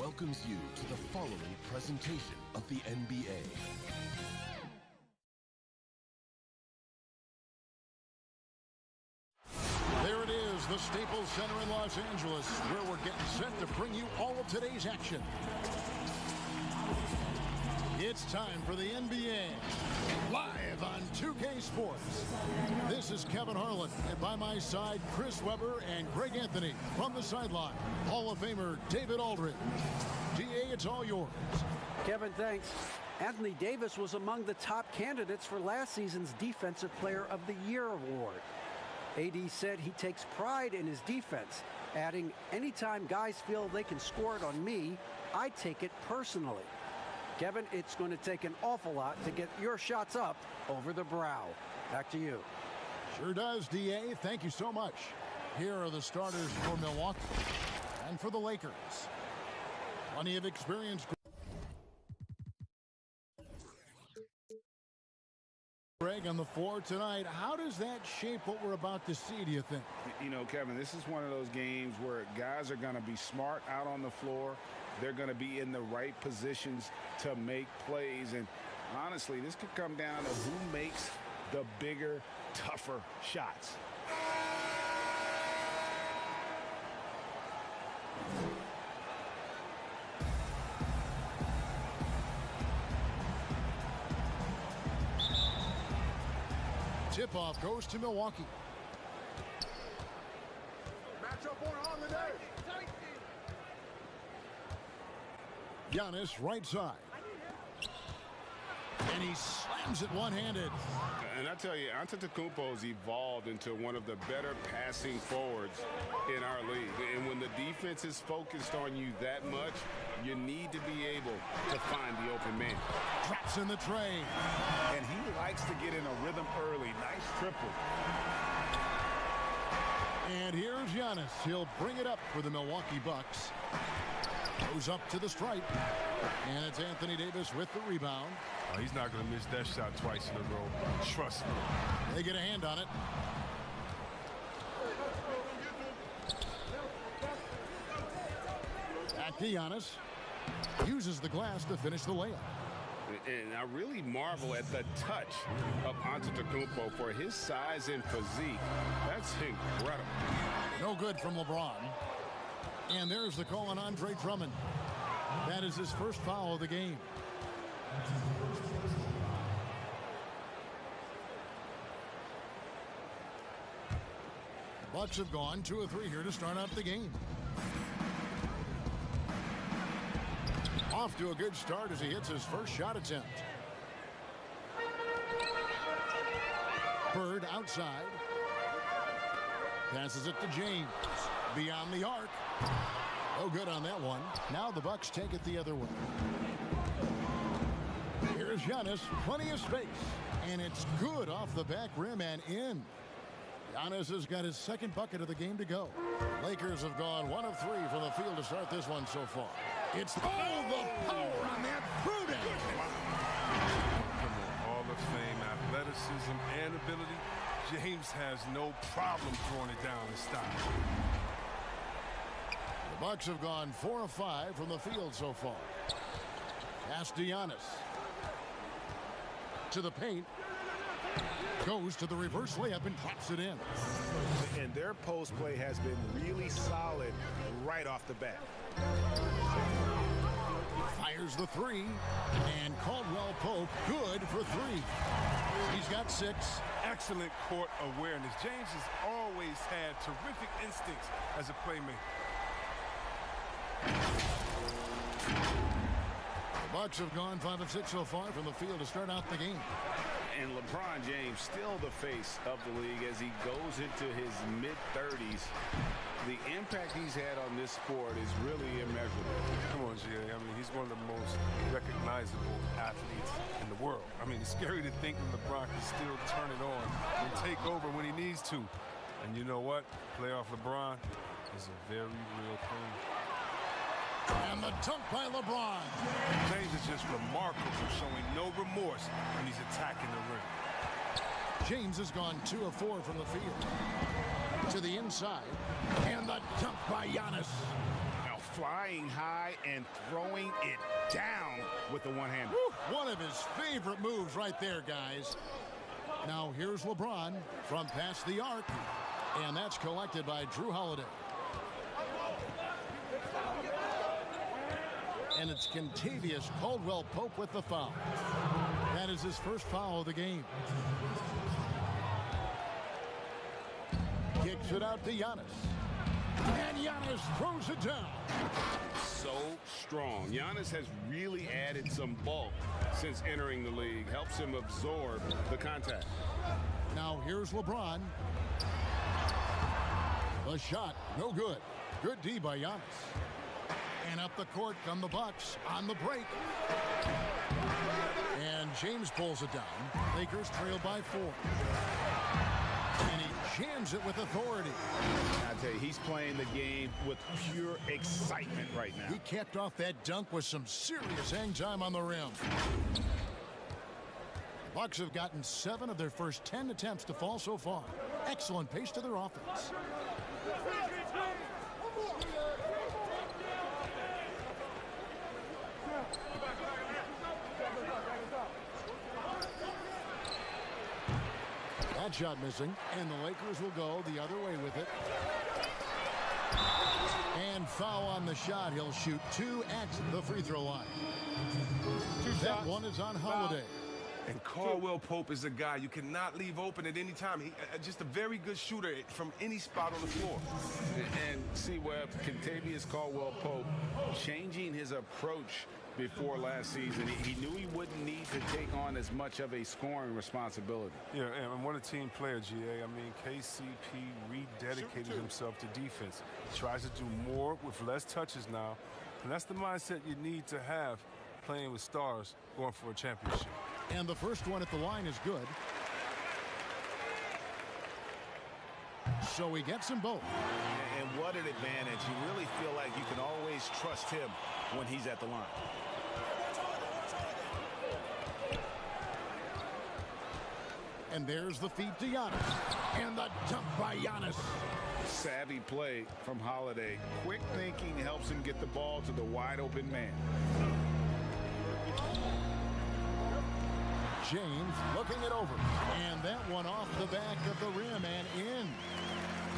welcomes you to the following presentation of the NBA. There it is, the Staples Center in Los Angeles, where we're getting set to bring you all of today's action. It's time for the NBA, live on 2K Sports. This is Kevin Harlan, and by my side, Chris Webber and Greg Anthony. From the sideline, Hall of Famer David Aldridge. DA, it's all yours. Kevin, thanks. Anthony Davis was among the top candidates for last season's Defensive Player of the Year award. AD said he takes pride in his defense, adding, "Anytime guys feel they can score it on me, I take it personally." Kevin, it's going to take an awful lot to get your shots up over the brow. Back to you. Sure does, DA. Thank you so much. Here are the starters for Milwaukee and for the Lakers. Plenty of experience. Greg on the floor tonight. How does that shape what we're about to see, do you think? You know, Kevin, this is one of those games where guys are going to be smart out on the floor. They're going to be in the right positions to make plays. And honestly, this could come down to who makes the bigger, tougher shots. Tip-off goes to Milwaukee. Matchup on the day. Giannis right side. And he slams it one-handed. And I tell you, Antetokounmpo's evolved into one of the better passing forwards in our league. And when the defense is focused on you that much, you need to be able to find the open man. Drops in the tray. And he likes to get in a rhythm early. Nice triple. And here's Giannis. He'll bring it up for the Milwaukee Bucks. Goes up to the stripe. And it's Anthony Davis with the rebound. He's not going to miss that shot twice in a row. Trust me. They get a hand on it. Back to Giannis. Uses the glass to finish the layup. And I really marvel at the touch of Antetokounmpo for his size and physique. That's incredible. No good from LeBron. And there's the call on Andre Drummond. That is his first foul of the game. The Bucks have gone 2 of 3 here to start out the game. Off to a good start as he hits his first shot attempt. Bird outside. Passes it to James. Beyond the arc. No good on that one. Now the Bucks take it the other way. Here's Giannis. Plenty of space. And it's good off the back rim and in. Giannis has got his second bucket of the game to go. Lakers have gone 1 of 3 from the field to start this one so far. It's the power on that prudent. Come on, Hall of Fame athleticism and ability. James has no problem throwing it down in style. The Bucks have gone 4 of 5 from the field so far. Pass to Giannis. To the paint. Goes to the reverse layup and drops it in. And their post play has been really solid right off the bat. Fires the 3. And Caldwell Pope good for 3. He's got 6. Excellent court awareness. James has always had terrific instincts as a playmaker. The Bucks have gone 5 of 6 so far from the field to start out the game. And LeBron James still the face of the league as he goes into his mid-30s. The impact he's had on this sport is really immeasurable. Come on, GA. I mean, he's one of the most recognizable athletes in the world. I mean, it's scary to think that LeBron can still turn it on and take over when he needs to. And you know what? Playoff LeBron is a very real thing. And the dunk by LeBron. James is just remarkable, showing no remorse when he's attacking the rim. James has gone 2 of 4 from the field. To the inside. And the dunk by Giannis. Now flying high and throwing it down with the one-hander. One of his favorite moves right there, guys. Now here's LeBron from past the arc, and that's collected by Drew Holiday. And it's Kentavious Caldwell-Pope with the foul. That is his first foul of the game. Kicks it out to Giannis. And Giannis throws it down. So strong. Giannis has really added some bulk since entering the league. Helps him absorb the contact. Now here's LeBron. The shot, no good. Good D by Giannis. And up the court come the Bucks on the break. And James pulls it down. Lakers trail by 4. And he jams it with authority. I tell you, he's playing the game with pure excitement right now. He capped off that dunk with some serious hang time on the rim. The Bucks have gotten 7 of their first 10 attempts to fall so far. Excellent pace to their offense. That shot missing, and the Lakers will go the other way with it. And foul on the shot. He'll shoot 2 at the free throw line. That one is on Holiday. And Caldwell-Pope is a guy you cannot leave open at any time. He just a very good shooter from any spot on the floor. And see, Webb, Kentavious Caldwell-Pope changing his approach before last season. He knew he wouldn't need to take on as much of a scoring responsibility. Yeah, and what a team player, GA. I mean, KCP rededicated himself to defense. He tries to do more with less touches now. And that's the mindset you need to have playing with stars going for a championship. And the first one at the line is good. So he gets them both. And what an advantage. You really feel like you can always trust him when he's at the line. And there's the feed to Giannis. And the dunk by Giannis. Savvy play from Holiday. Quick thinking helps him get the ball to the wide open man. James looking it over. And that one off the back of the rim and in.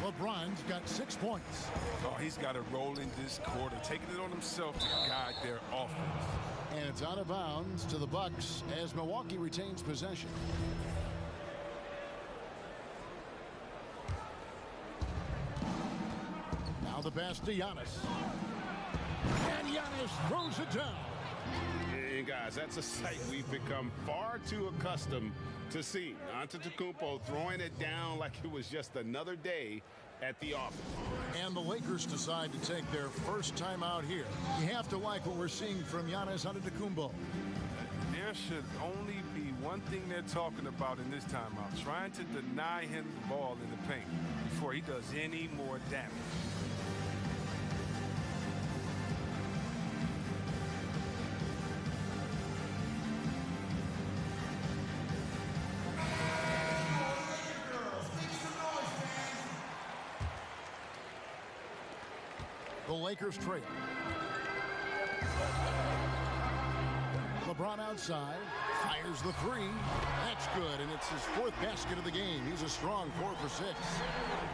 LeBron's got 6 points. Oh, he's got it rolling this quarter, taking it on himself to guide their offense. And it's out of bounds to the Bucks as Milwaukee retains possession. Now the pass to Giannis. And Giannis throws it down. And guys, that's a sight we've become far too accustomed to seeing. Antetokounmpo throwing it down like it was just another day at the office. And the Lakers decide to take their first time out here. You have to like what we're seeing from Giannis Antetokounmpo. There should only be one thing they're talking about in this timeout, trying to deny him the ball in the paint before he does any more damage. The Lakers trail. LeBron outside, fires the 3. That's good, and it's his 4th basket of the game. He's a strong 4 for 6.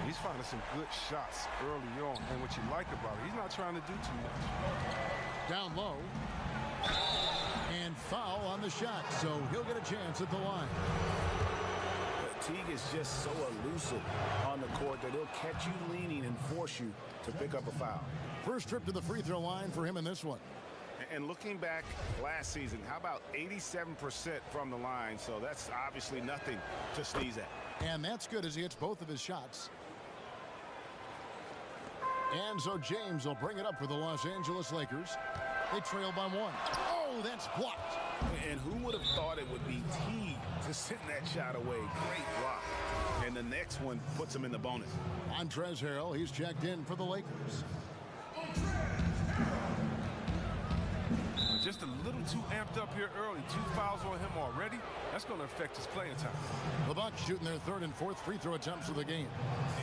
He's finding some good shots early on, and what you like about it, he's not trying to do too much. Down low. And foul on the shot, so he'll get a chance at the line. Teague is just so elusive on the court that he'll catch you leaning and force you to pick up a foul. First trip to the free throw line for him in this one. And looking back last season, how about 87% from the line? So that's obviously nothing to sneeze at. And that's good as he hits both of his shots. And so James will bring it up for the Los Angeles Lakers. They trail by 1. Oh, that's blocked. And who would have thought it would be Teague to send that shot away? Great block. And the next one puts him in the bonus. Montrezl Harrell, he's checked in for the Lakers. Just just a little too amped up here early. 2 fouls on him already. That's going to affect his playing time. The Bucks shooting their third and fourth free throw attempts of the game.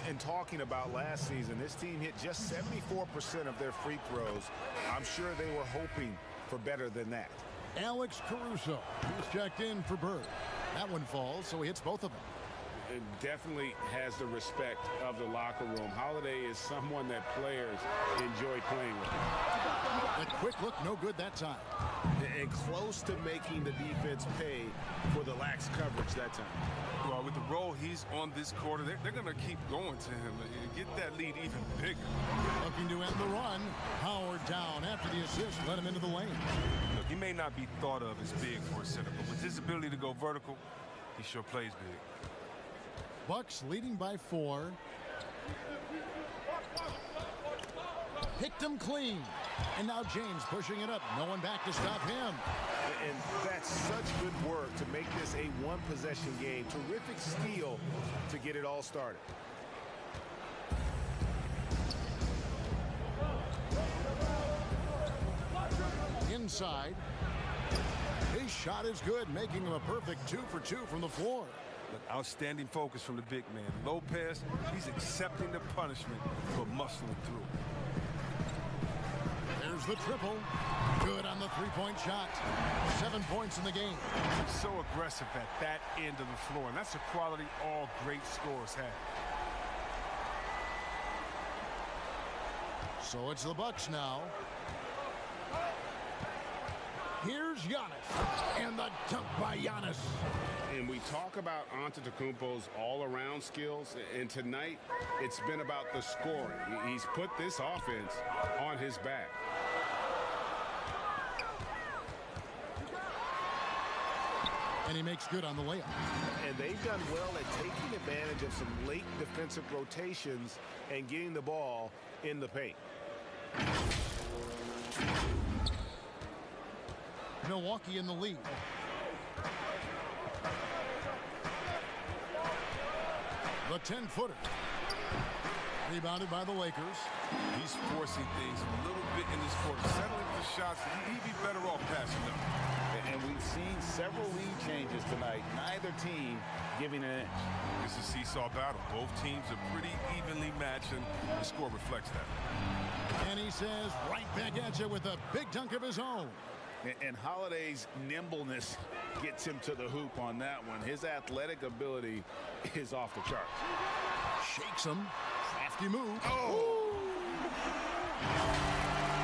And talking about last season, this team hit just 74% of their free throws. I'm sure they were hoping for better than that. Alex Caruso, who's checked in for Bird. That one falls, so he hits both of them. It definitely has the respect of the locker room. Holiday is someone that players enjoy playing with. The quick look, no good that time. And close to making the defense pay for the lax coverage that time. Well, with the role he's on this quarter, they're going to keep going to him and get that lead even bigger. Looking to end the run. Howard down after the assist, let him into the lane. Look, he may not be thought of as big for a center, but with his ability to go vertical, he sure plays big. Bucks leading by 4. Picked him clean. And now James pushing it up. No one back to stop him. And that's such good work to make this a one-possession game. Terrific steal to get it all started. Inside. His shot is good, making him a perfect 2 for 2 from the floor. Look, outstanding focus from the big man. Lopez, he's accepting the punishment for muscling through. There's the triple. Good on the three-point shot. 7 points in the game. He's so aggressive at that end of the floor, and that's a quality all great scorers have. So it's the Bucks now. Here's Giannis. And the dunk by Giannis. And we talk about Antetokounmpo's all-around skills, and tonight it's been about the scoring. He's put this offense on his back. And he makes good on the layup. And they've done well at taking advantage of some late defensive rotations and getting the ball in the paint. Milwaukee in the lead. The 10-footer. Rebounded by the Lakers. He's forcing things a little bit in this quarter, settling for shots. He'd be better off passing them. And we've seen several lead changes tonight. Neither team giving an inch. It's a seesaw battle. Both teams are pretty evenly matched, and the score reflects that. And he says right back at you with a big dunk of his own. And Holiday's nimbleness gets him to the hoop on that one. His athletic ability is off the charts. Shakes him. Crafty move. Oh!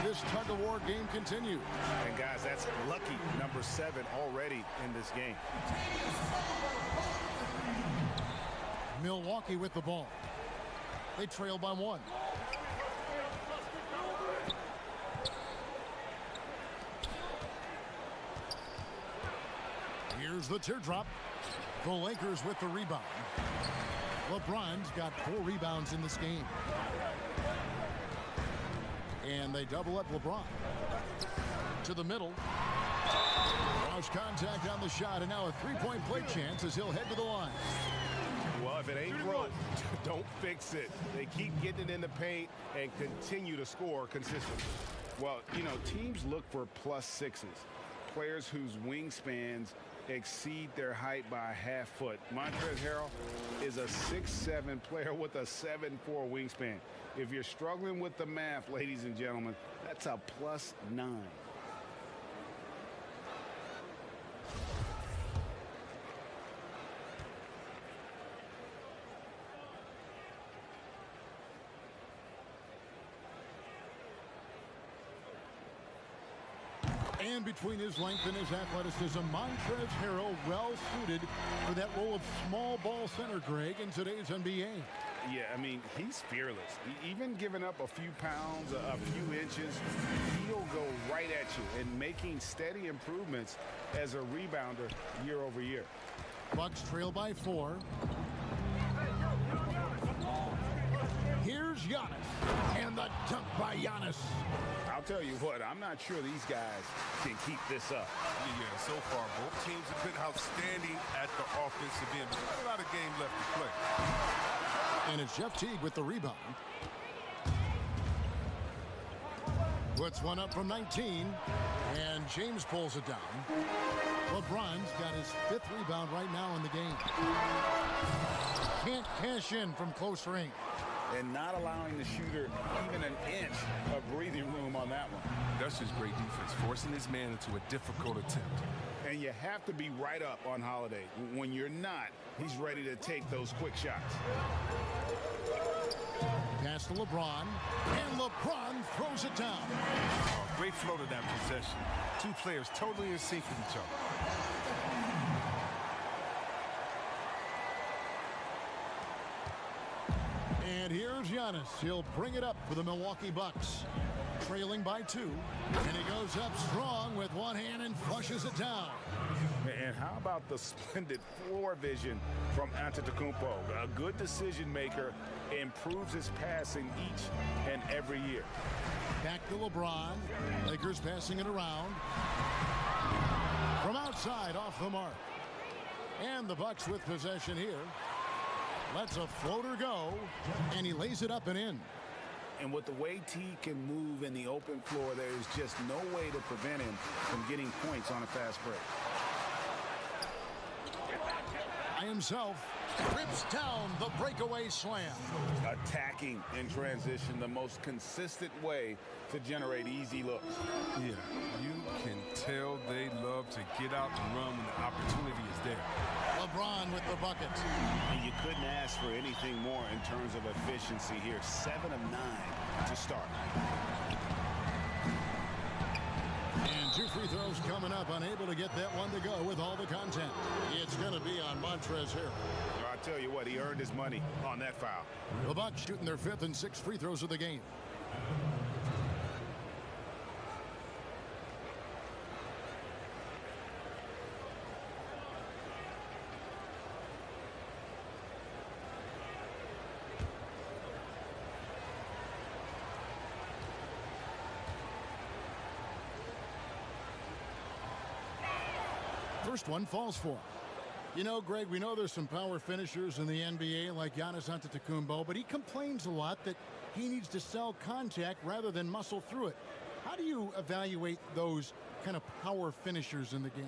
This tug-of-war game continues. And guys, that's lucky number 7 already in this game. Milwaukee with the ball. They trail by 1. Here's the teardrop. The Lakers with the rebound. LeBron's got 4 rebounds in this game. And they double up LeBron. To the middle. Cross contact on the shot, and now a three-point play chance as he'll head to the line. Well, if it ain't broke, don't fix it. They keep getting it in the paint and continue to score consistently. Well, you know, teams look for +6s, players whose wingspans exceed their height by a half foot. Montrezl Harrell is a 6'7" player with a 7'4" wingspan. If you're struggling with the math, ladies and gentlemen, that's a +9. And between his length and his athleticism, Montrezl Harrell well suited for that role of small ball center, Greg, in today's NBA. Yeah, I mean, he's fearless. Even giving up a few pounds, a few inches, he'll go right at you and making steady improvements as a rebounder year over year. Bucks trail by 4. Here's Giannis, and the dunk by Giannis. I'll tell you what, I'm not sure these guys can keep this up. Yeah, so far, both teams have been outstanding at the offensive end. There's a lot of game left to play. And it's Jeff Teague with the rebound. Puts one up from 19, and James pulls it down. LeBron's got his 5th rebound right now in the game. Can't cash in from close range. And not allowing the shooter even an inch of breathing room on that one. That's just great defense, forcing his man into a difficult attempt. And you have to be right up on Holiday. When you're not, he's ready to take those quick shots. Pass to LeBron, and LeBron throws it down. Oh, great flow to that possession. Two players totally in sync with each other. And here's Giannis. He'll bring it up for the Milwaukee Bucks. Trailing by 2. And he goes up strong with one hand and flushes it down. And how about the splendid floor vision from Antetokounmpo? A good decision maker, improves his passing each and every year. Back to LeBron. Lakers passing it around. From outside, off the mark. And the Bucks with possession here. Lets a floater go, and he lays it up and in. And with the way T can move in the open floor, there is just no way to prevent him from getting points on a fast break. By himself, rips down the breakaway slam. Attacking in transition, the most consistent way to generate easy looks. Yeah, you can tell they love to get out and run when the opportunity is there. LeBron with the buckets. And you couldn't ask for anything more in terms of efficiency here. 7 of 9 to start. And 2 free throws coming up. Unable to get that one to go with all the content. It's going to be on Montrezl Harrell. I tell you what, he earned his money on that foul. The Bucks shooting their 5th and 6th free throws of the game. First one falls for him. You know, Greg, we know there's some power finishers in the NBA like Giannis Antetokounmpo, but he complains a lot that he needs to sell contact rather than muscle through it. How do you evaluate those kind of power finishers in the game?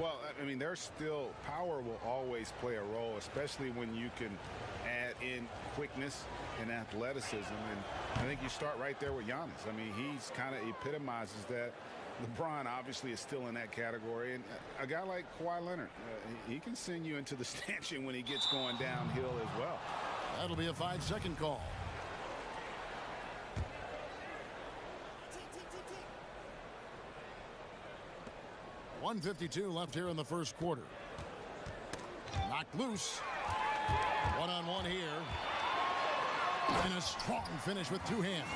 Well, I mean, there's still power will always play a role, especially when you can add in quickness and athleticism. And I think you start right there with Giannis. I mean, he's kind of epitomizes that. LeBron obviously is still in that category, and a guy like Kawhi Leonard, he can send you into the stanchion when he gets going downhill as well. That'll be a 5-second call. .152 left here in the first quarter. Knocked loose. One-on-one here. And a strong finish with 2 hands.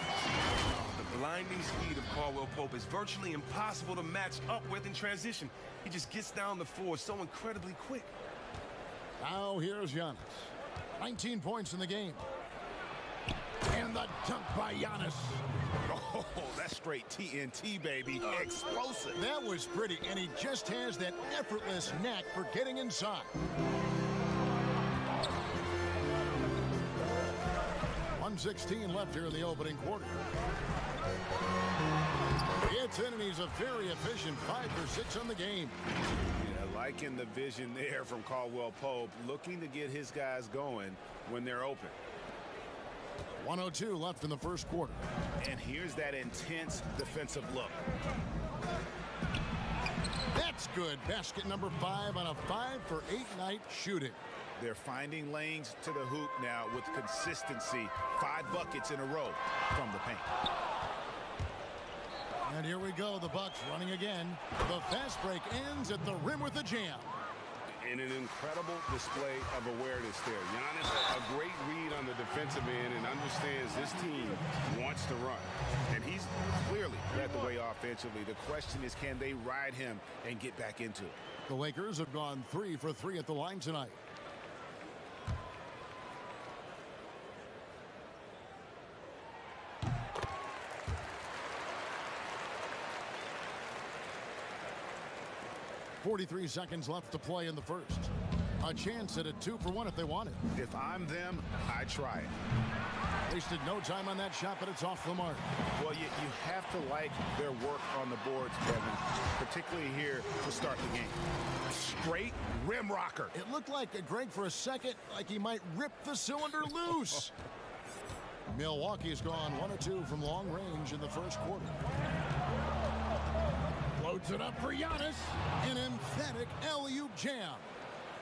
The blinding speed of Caldwell Pope is virtually impossible to match up with in transition. He just gets down the floor so incredibly quick. Now here's Giannis. 19 points in the game. And the dunk by Giannis. Oh, that's straight TNT, baby. Explosive. That was pretty, and he just has that effortless knack for getting inside. 1:16 left here in the opening quarter. It's in, and he's a very efficient 5 for 6 on the game. Yeah, liking the vision there from Caldwell Pope, looking to get his guys going when they're open. 1:02 left in the first quarter. And here's that intense defensive look. That's good. Basket number 5 on a 5 for 8 night shooting. They're finding lanes to the hoop now with consistency. 5 buckets in a row from the paint. And here we go. The Bucks running again. The fast break ends at the rim with a jam. And an incredible display of awareness there. Giannis, a great read on the defensive end and understands this team wants to run. And he's clearly led the way offensively. The question is, can they ride him and get back into it? The Lakers have gone 3 for 3 at the line tonight. .43 seconds left to play in the first. A chance at a 2 for 1 if they want it. If I'm them, I try it. Wasted no time on that shot, but it's off the mark. Well, you have to like their work on the boards, Kevin, particularly here to start the game. Straight rim rocker. It looked like Greg for a second, like he might rip the cylinder loose. Milwaukee's gone 1 of 2 from long range in the first quarter. Loads it up for Giannis. An emphatic alley-oop jam.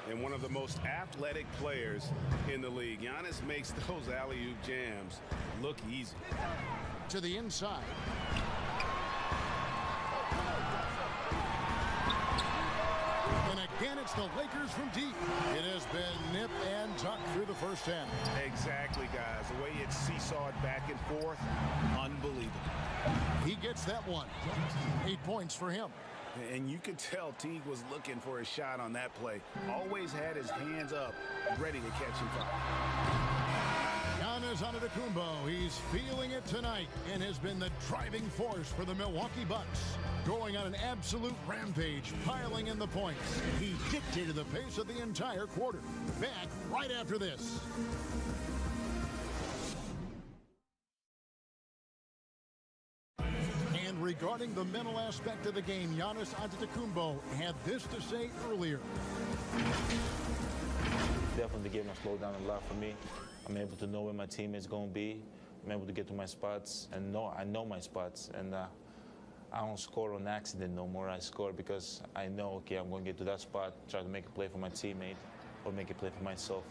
And one of the most athletic players in the league. Giannis makes those alley-oop jams look easy. To the inside. And again, it's the Lakers from deep. It has been nip and tuck through the first half. Exactly, guys. The way it's seesawed back and forth, unbelievable. He gets that one. 8 points for him. And you could tell Teague was looking for a shot on that play. Always had his hands up, ready to catch and foul. Giannis Antetokounmpo, he's feeling it tonight and has been the driving force for the Milwaukee Bucks. Going on an absolute rampage, piling in the points. He dictated the pace of the entire quarter. Back right after this. And regarding the mental aspect of the game, Giannis Antetokounmpo had this to say earlier. Definitely the game has slowed down a lot for me. I'm able to know where my teammates going to be. I'm able to get to my spots and I know my spots. And I don't score on accident no more. I score because I know, okay, I'm going to get to that spot, try to make a play for my teammate or make a play for myself.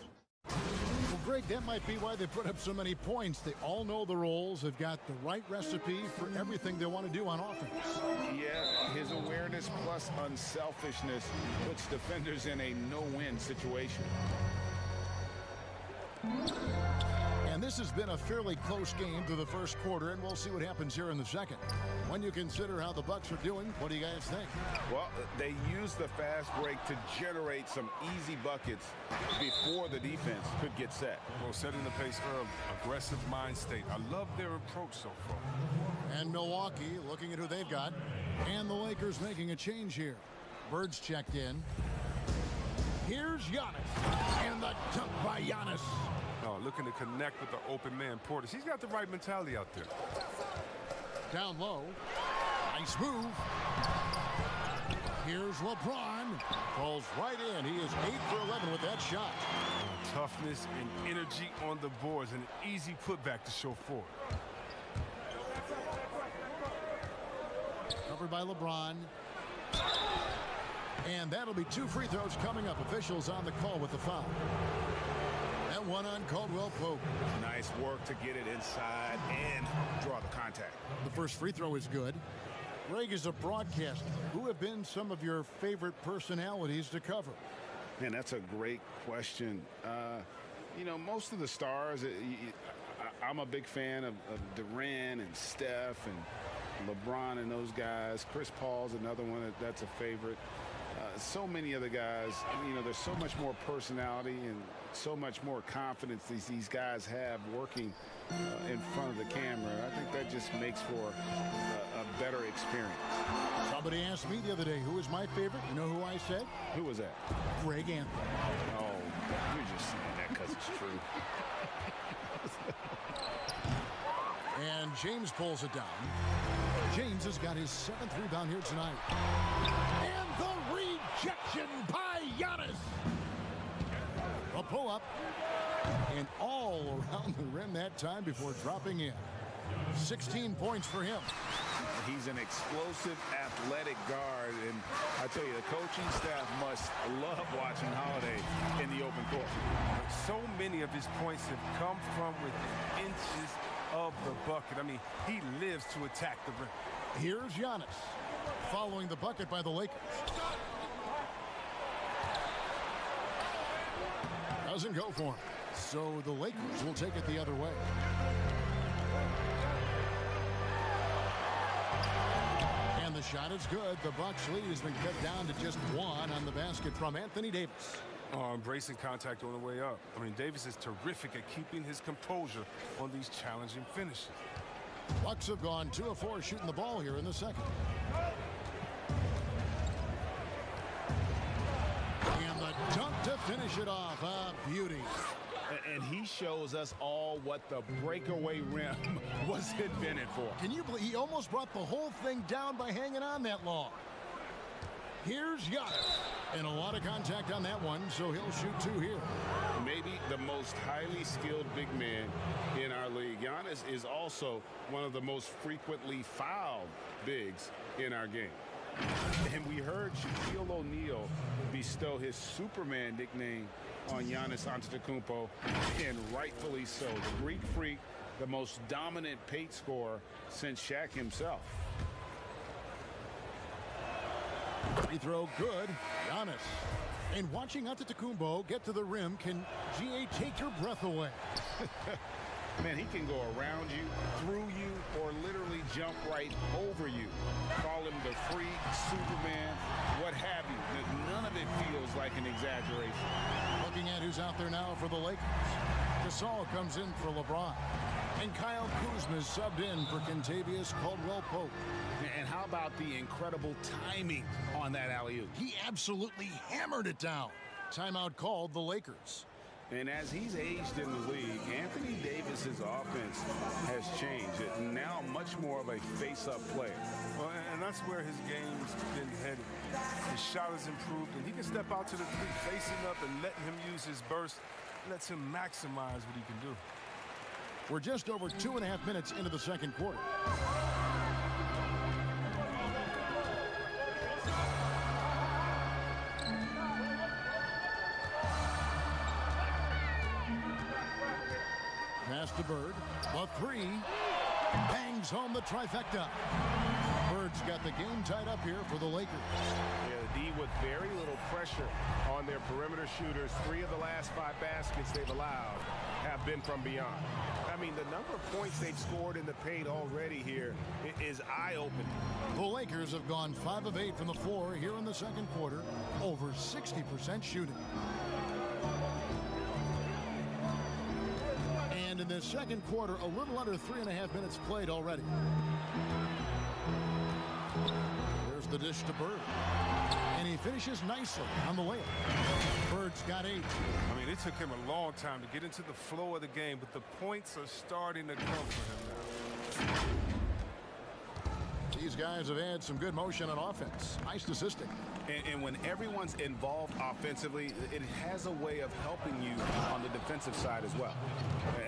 Well, Greg, that might be why they put up so many points. They all know the roles. They've got the right recipe for everything they want to do on offense. Yeah, his awareness plus unselfishness puts defenders in a no-win situation. And this has been a fairly close game through the first quarter, and we'll see what happens here in the second. When you consider how the Bucks are doing, what do you guys think? Well, they used the fast break to generate some easy buckets before the defense could get set. Well, setting the pace early, aggressive mind state. I love their approach so far. And Milwaukee looking at who they've got. And the Lakers making a change here. Bird's checked in. Here's Giannis. And the dunk by Giannis. Oh, looking to connect with the open man, Portis. He's got the right mentality out there. Down low. Nice move. Here's LeBron. Falls right in. He is 8 for 11 with that shot. Toughness and energy on the boards. An easy putback to show forward. Covered by LeBron. And that'll be 2 free throws coming up. Officials on the call with the foul. That one on Caldwell Pope. Nice work to get it inside and draw the contact. The first free throw is good. Greg, is a broadcaster, who have been some of your favorite personalities to cover? Man, that's a great question. You know, most of the stars, I'm a big fan of Durant and Steph and LeBron and those guys. Chris Paul's another one that's a favorite. So many other guys, you know, there's so much more personality and so much more confidence these guys have working in front of the camera. I think that just makes for a better experience. Somebody asked me the other day, who is my favorite? You know who I said? Who was that? Greg Anthony. Oh, you're just saying that because it's true. And James pulls it down. James has got his 7th rebound here tonight. And the rejection by Giannis. A pull-up. And all around the rim that time before dropping in. 16 points for him. He's an explosive, athletic guard, and I tell you, the coaching staff must love watching Holiday in the open court. So many of his points have come from within inches of the bucket. I mean, he lives to attack the rim. Here's Giannis, following the bucket by the Lakers. Doesn't go for him. So the Lakers will take it the other way. And the shot is good. The Bucks lead has been cut down to just 1 on the basket from Anthony Davis. Oh, embracing contact on the way up. I mean, Davis is terrific at keeping his composure on these challenging finishes. Bucks have gone 2 of 4 shooting the ball here in the second. And the dunk to finish it off. A beauty. And he shows us all what the breakaway rim was invented for. Can you believe he almost brought the whole thing down by hanging on that long? Here's Giannis. And a lot of contact on that one, so he'll shoot 2 here. Maybe the most highly skilled big man in our league. Giannis is also one of the most frequently fouled bigs in our game. And we heard Shaquille O'Neal bestow his Superman nickname on Giannis Antetokounmpo, and rightfully so. The Greek Freak, the most dominant paint scorer since Shaq himself. Free throw good. Giannis. And watching Antetokounmpo get to the rim can, GA, take your breath away. Man, he can go around you, through you, or literally jump right over you. Call him the Freak, Superman, what have you. None of it feels like an exaggeration. Looking at who's out there now for the Lakers. Gasol comes in for LeBron. And Kyle Kuzma is subbed in for Kentavious Caldwell-Pope. And how about the incredible timing on that alley-oop? He absolutely hammered it down. Timeout called the Lakers. And as he's aged in the league, Anthony Davis's offense has changed. It's now much more of a face-up player. Well, and that's where his game's been headed. His shot has improved, and he can step out to the 3, facing up and letting him use his burst. Lets him maximize what he can do. We're just over 2.5 minutes into the second quarter. Pass to Bird. The 3. Bangs home the trifecta. Bird's got the game tied up here for the Lakers. Yeah, the D with very little pressure on their perimeter shooters. 3 of the last 5 baskets they've allowed have been from beyond. I mean, the number of points they've scored in the paint already here is eye-opening. The Lakers have gone 5 of 8 from the floor here in the second quarter. Over 60% shooting. And in this second quarter, a little under 3.5 minutes played already. There's the dish to Bird. And he finishes nicely on the layup. Bird's got 8. I mean, it took him a long time to get into the flow of the game, but the points are starting to come for him now. These guys have had some good motion on offense. Nice assisting. And when everyone's involved offensively, it has a way of helping you on the defensive side as well.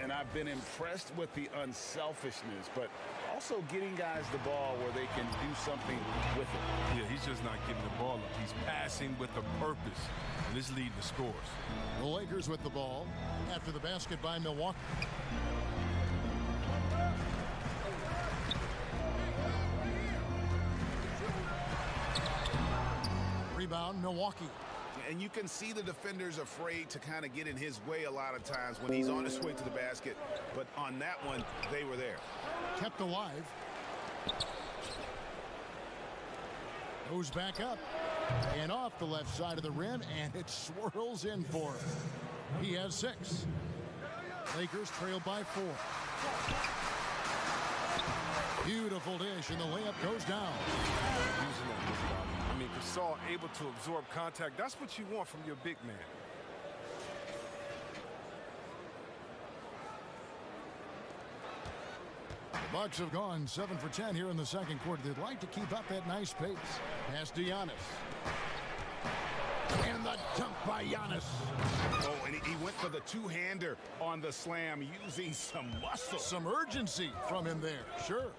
And I've been impressed with the unselfishness, but also getting guys the ball where they can do something with it. Yeah, he's just not giving the ball up. He's passing with a purpose, and this leading to scores. The Lakers with the ball after the basket by Milwaukee. Rebound, Milwaukee. And you can see the defenders afraid to kind of get in his way a lot of times when he's on his way to the basket. But on that one, they were there. Kept alive. Goes back up. And off the left side of the rim, and it swirls in for him. He has 6. Lakers trail by 4. Beautiful dish, and the layup goes down. Using that big body. I mean, Gasol able to absorb contact. That's what you want from your big man. The Bucks have gone 7 for 10 here in the second quarter. They'd like to keep up that nice pace. Pass to Giannis. And the dunk by Giannis. Oh, and he went for the two-hander on the slam using some muscle. Some urgency from him there, sure.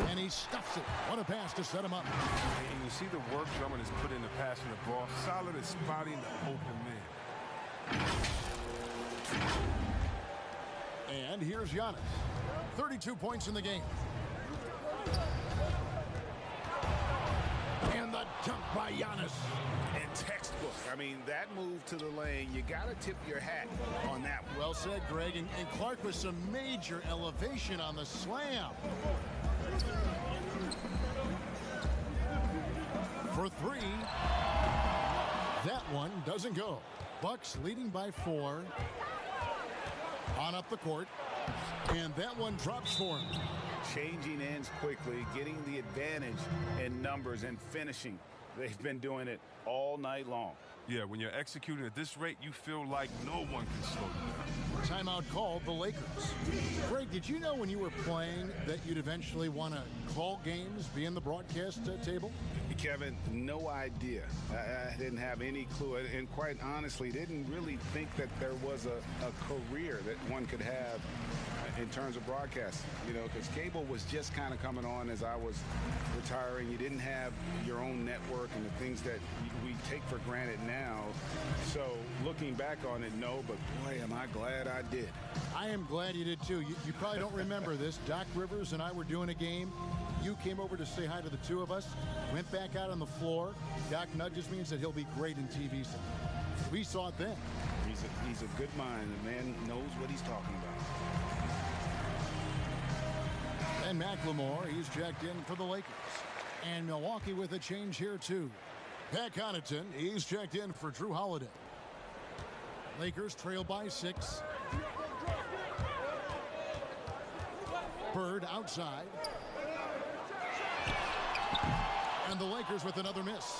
And he stuffs it. What a pass to set him up. And you see the work Drummond has put into passing the ball. Solid at spotting the open man. And here's Giannis. 32 points in the game. And the dunk by Giannis. And textbook. I mean, that move to the lane, you got to tip your hat on that one. Well said, Greg. And Clark with some major elevation on the slam. For 3. That one doesn't go. Bucks leading by 4. On up the court. And that one drops for him. Changing ends quickly, getting the advantage in numbers and finishing They've been doing it all night long. Yeah, when you're executing at this rate, you feel like no one can slow you down. Timeout called the Lakers. Greg, did you know when you were playing that you'd eventually want to call games, be in the broadcast table? Kevin, no idea. I didn't have any clue, and quite honestly, didn't really think that there was a career that one could have in terms of broadcasting, you know, because cable was just kind of coming on as I was retiring. You didn't have your own network and the things that we take for granted now. So looking back on it, no, but boy, am I glad I did. I am glad you did too. You probably don't remember this. Doc Rivers and I were doing a game. You came over to say hi to the two of us, went back out on the floor. Doc nudges me and said he'll be great in TV. We saw it then. He's a good mind. The man knows what he's talking about. And McLemore, he's checked in for the Lakers. And Milwaukee with a change here too. Pat Connaughton, he's checked in for Drew Holiday. Lakers trail by 6. Bird outside. And the Lakers with another miss.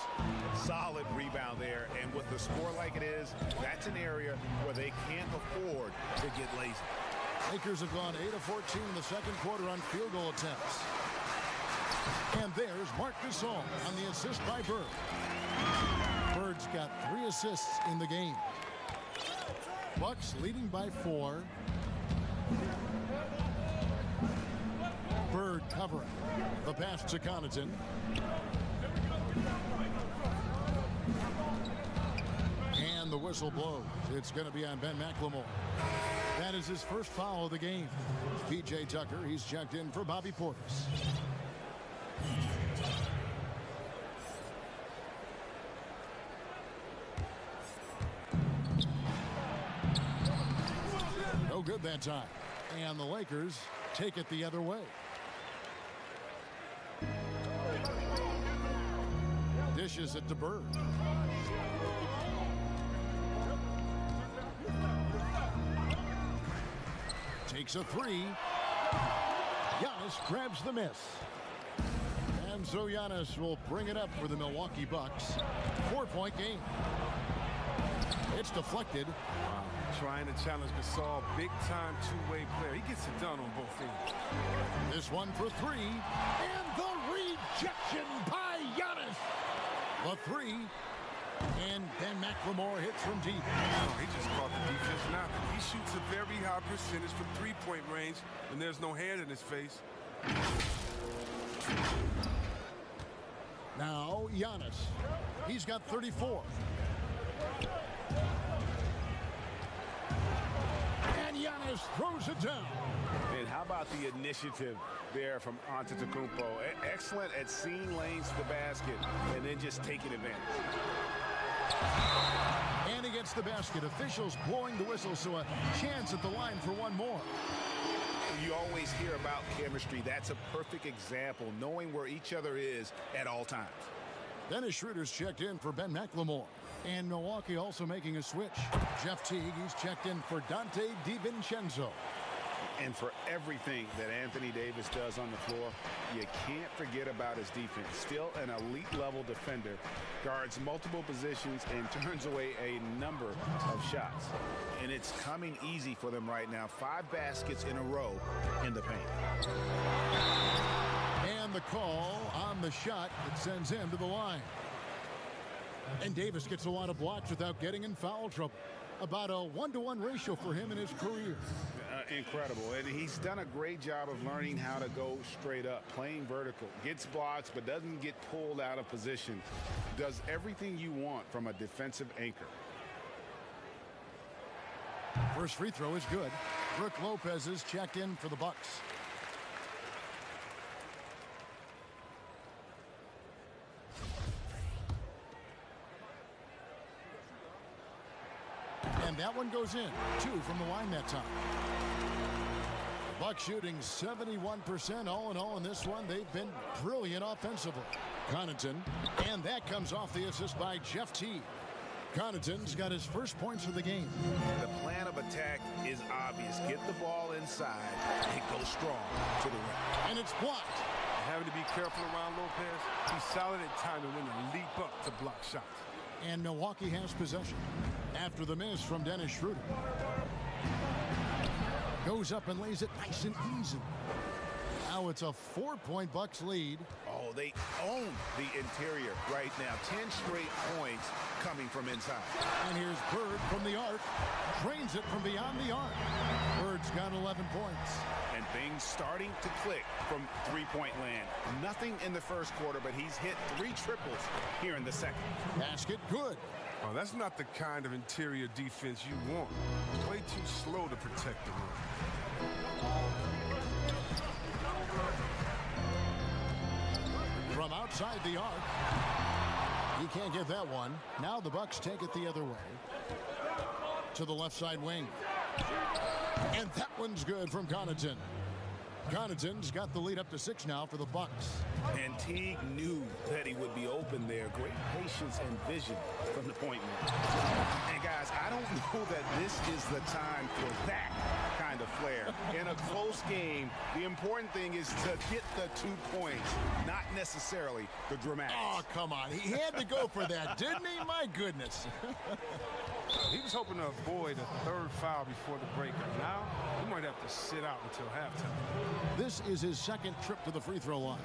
Solid rebound there, and with the score like it is, that's an area where they can't afford to get lazy. Lakers have gone 8 of 14 in the second quarter on field goal attempts. And there's Marc Gasol on the assist by Bird. Bird's got 3 assists in the game. Bucks leading by 4. Bird covering. The pass to Connaughton. And the whistle blows. It's going to be on Ben McLemore. That is his first foul of the game. P.J. Tucker, he's checked in for Bobby Portis. No good that time. And the Lakers take it the other way. Dishes it to Bird. Takes a 3. Giannis grabs the miss. And so Giannis will bring it up for the Milwaukee Bucks. 4-point game. It's deflected. Wow. Trying to challenge Gasol, big-time two-way player. He gets it done on both ends. This one for 3. And the rejection by Giannis. The 3. And Ben McLemore hits from deep. Oh, he just caught the defense napping. He shoots a very high percentage from three-point range, and there's no hand in his face. Now Giannis. He's got 34. And Giannis throws it down. And how about the initiative there from Antetokounmpo? Excellent at seeing lanes to the basket and then just taking advantage. And he gets the basket. Officials blowing the whistle, so a chance at the line for one more. You always hear about chemistry. That's a perfect example, knowing where each other is at all times. Dennis Schroeder's checked in for Ben McLemore. And Milwaukee also making a switch. Jeff Teague, he's checked in for Dante DiVincenzo. And for everything that Anthony Davis does on the floor, you can't forget about his defense. Still an elite level defender, guards multiple positions and turns away a number of shots. And it's coming easy for them right now. 5 baskets in a row in the paint. And the call on the shot that sends him to the line. And Davis gets a lot of blocks without getting in foul trouble. About a 1-to-1 ratio for him in his career. Incredible. And he's done a great job of learning how to go straight up, playing vertical. Gets blocks, but doesn't get pulled out of position. Does everything you want from a defensive anchor. First free throw is good. Brook Lopez is checked in for the Bucks. And that one goes in. 2 from the line that time. The Bucks shooting 71% all in all in this one. They've been brilliant offensively. Connaughton, and that comes off the assist by Jeff Teague. Connaughton's got his first points of the game. The plan of attack is obvious. Get the ball inside and go strong to the rim. And it's blocked. Having to be careful around Lopez. He's solid at timing when to leap up to block shots. And Milwaukee has possession after the miss from Dennis Schroeder. Goes up and lays it nice and easy. Now it's a 4-point Bucks lead. Oh, they own the interior right now. 10 straight points coming from inside. And here's Bird from the arc. Drains it from beyond the arc. Bird's got 11 points. And things starting to click from three-point land. Nothing in the first quarter, but he's hit 3 triples here in the second. Basket good. Oh, that's not the kind of interior defense you want. Play too slow to protect the rim. From outside the arc. He can't get that one. Now the Bucks take it the other way. To the left side wing. And that one's good from Connaughton. Connaughton's got the lead up to 6 now for the Bucks. And Teague knew that he would be open there. Great patience and vision from the point man. And guys, I don't know that this is the time for that kind of flair. In a close game, the important thing is to get the 2 points, not necessarily the dramatics. Oh, come on. He had to go for that, didn't he? My goodness. He was hoping to avoid a 3rd foul before the break. Now, he might have to sit out until halftime. This is his 2nd trip to the free throw line.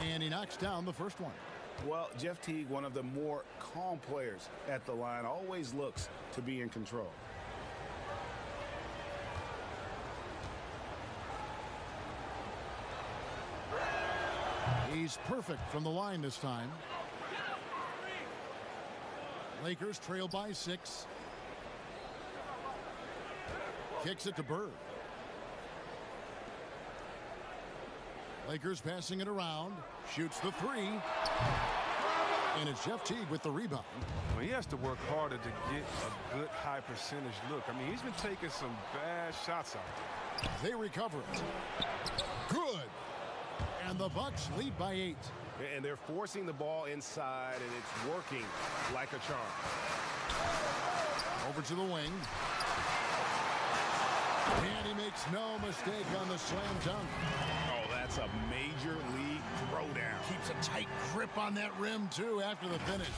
And he knocks down the first one. Well, Jeff Teague, one of the more calm players at the line, always looks to be in control. He's perfect from the line this time. Lakers trail by 6. Kicks it to Bird. Lakers passing it around. Shoots the 3. And it's Jeff Teague with the rebound. Well, he has to work harder to get a good high percentage look. I mean, he's been taking some bad shots out there. They recover it. Good. And the Bucks lead by 8. And they're forcing the ball inside, and it's working like a charm. Over to the wing. And he makes no mistake on the slam dunk. Oh, that's a major league throwdown. Keeps a tight grip on that rim, too, after the finish.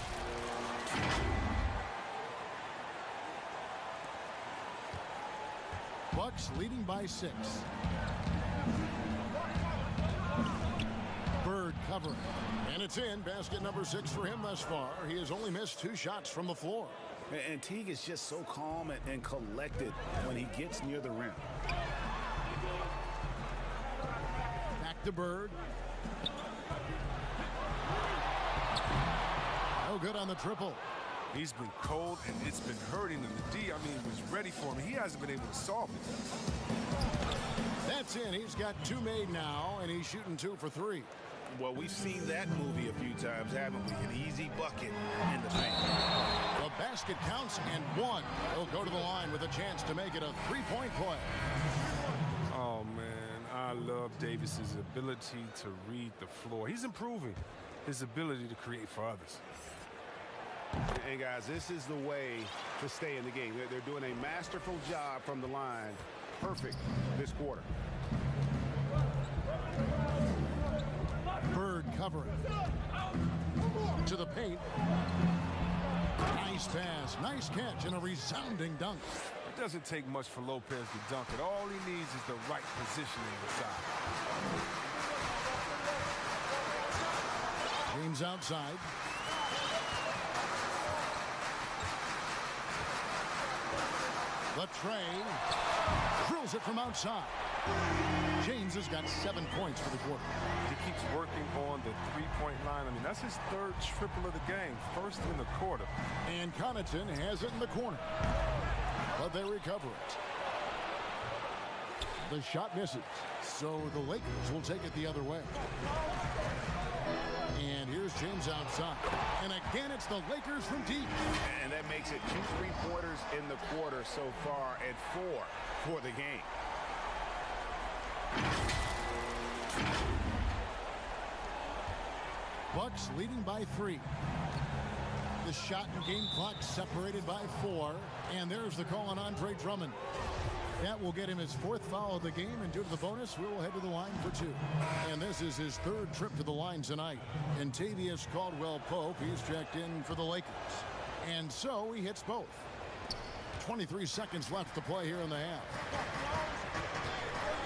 Bucks leading by 6. Bird covering. And it's in. Basket number 6 for him thus far. He has only missed 2 shots from the floor. And Teague is just so calm and collected when he gets near the rim. Back to Bird. No good on the triple. He's been cold, and it's been hurting him. The D, I mean, was ready for him. He hasn't been able to solve it. That's in. He's got 2 made now, and he's shooting 2 for 3. Well, we've seen that movie a few times, haven't we? An easy bucket in the paint. The basket counts, and 1. He'll go to the line with a chance to make it a 3-point play. Oh, man, I love Davis's ability to read the floor. He's improving his ability to create for others. And, guys, this is the way to stay in the game. They're doing a masterful job from the line. Perfect this quarter. Bird covering. To the paint. Nice pass, nice catch, and a resounding dunk. It doesn't take much for Lopez to dunk it. All he needs is the right positioning inside. James outside. The tray. Drills it from outside. James has got 7 points for the quarter. He keeps working on the 3-point line. I mean, that's his 3rd triple of the game. First in the quarter. And Connaughton has it in the corner. But they recover it. The shot misses. So the Lakers will take it the other way. And here's James outside. And again, it's the Lakers from deep. And that makes it 2 3-pointers in the quarter so far and 4 for the game. Bucks leading by 3. The shot and game clock separated by 4. And there's the call on Andre Drummond. That will get him his 4th foul of the game, and due to the bonus, we will head to the line for 2. And this is his 3rd trip to the line tonight. And Tavius Caldwell-Pope, he's checked in for the Lakers. And so he hits both. 23 seconds left to play here in the half.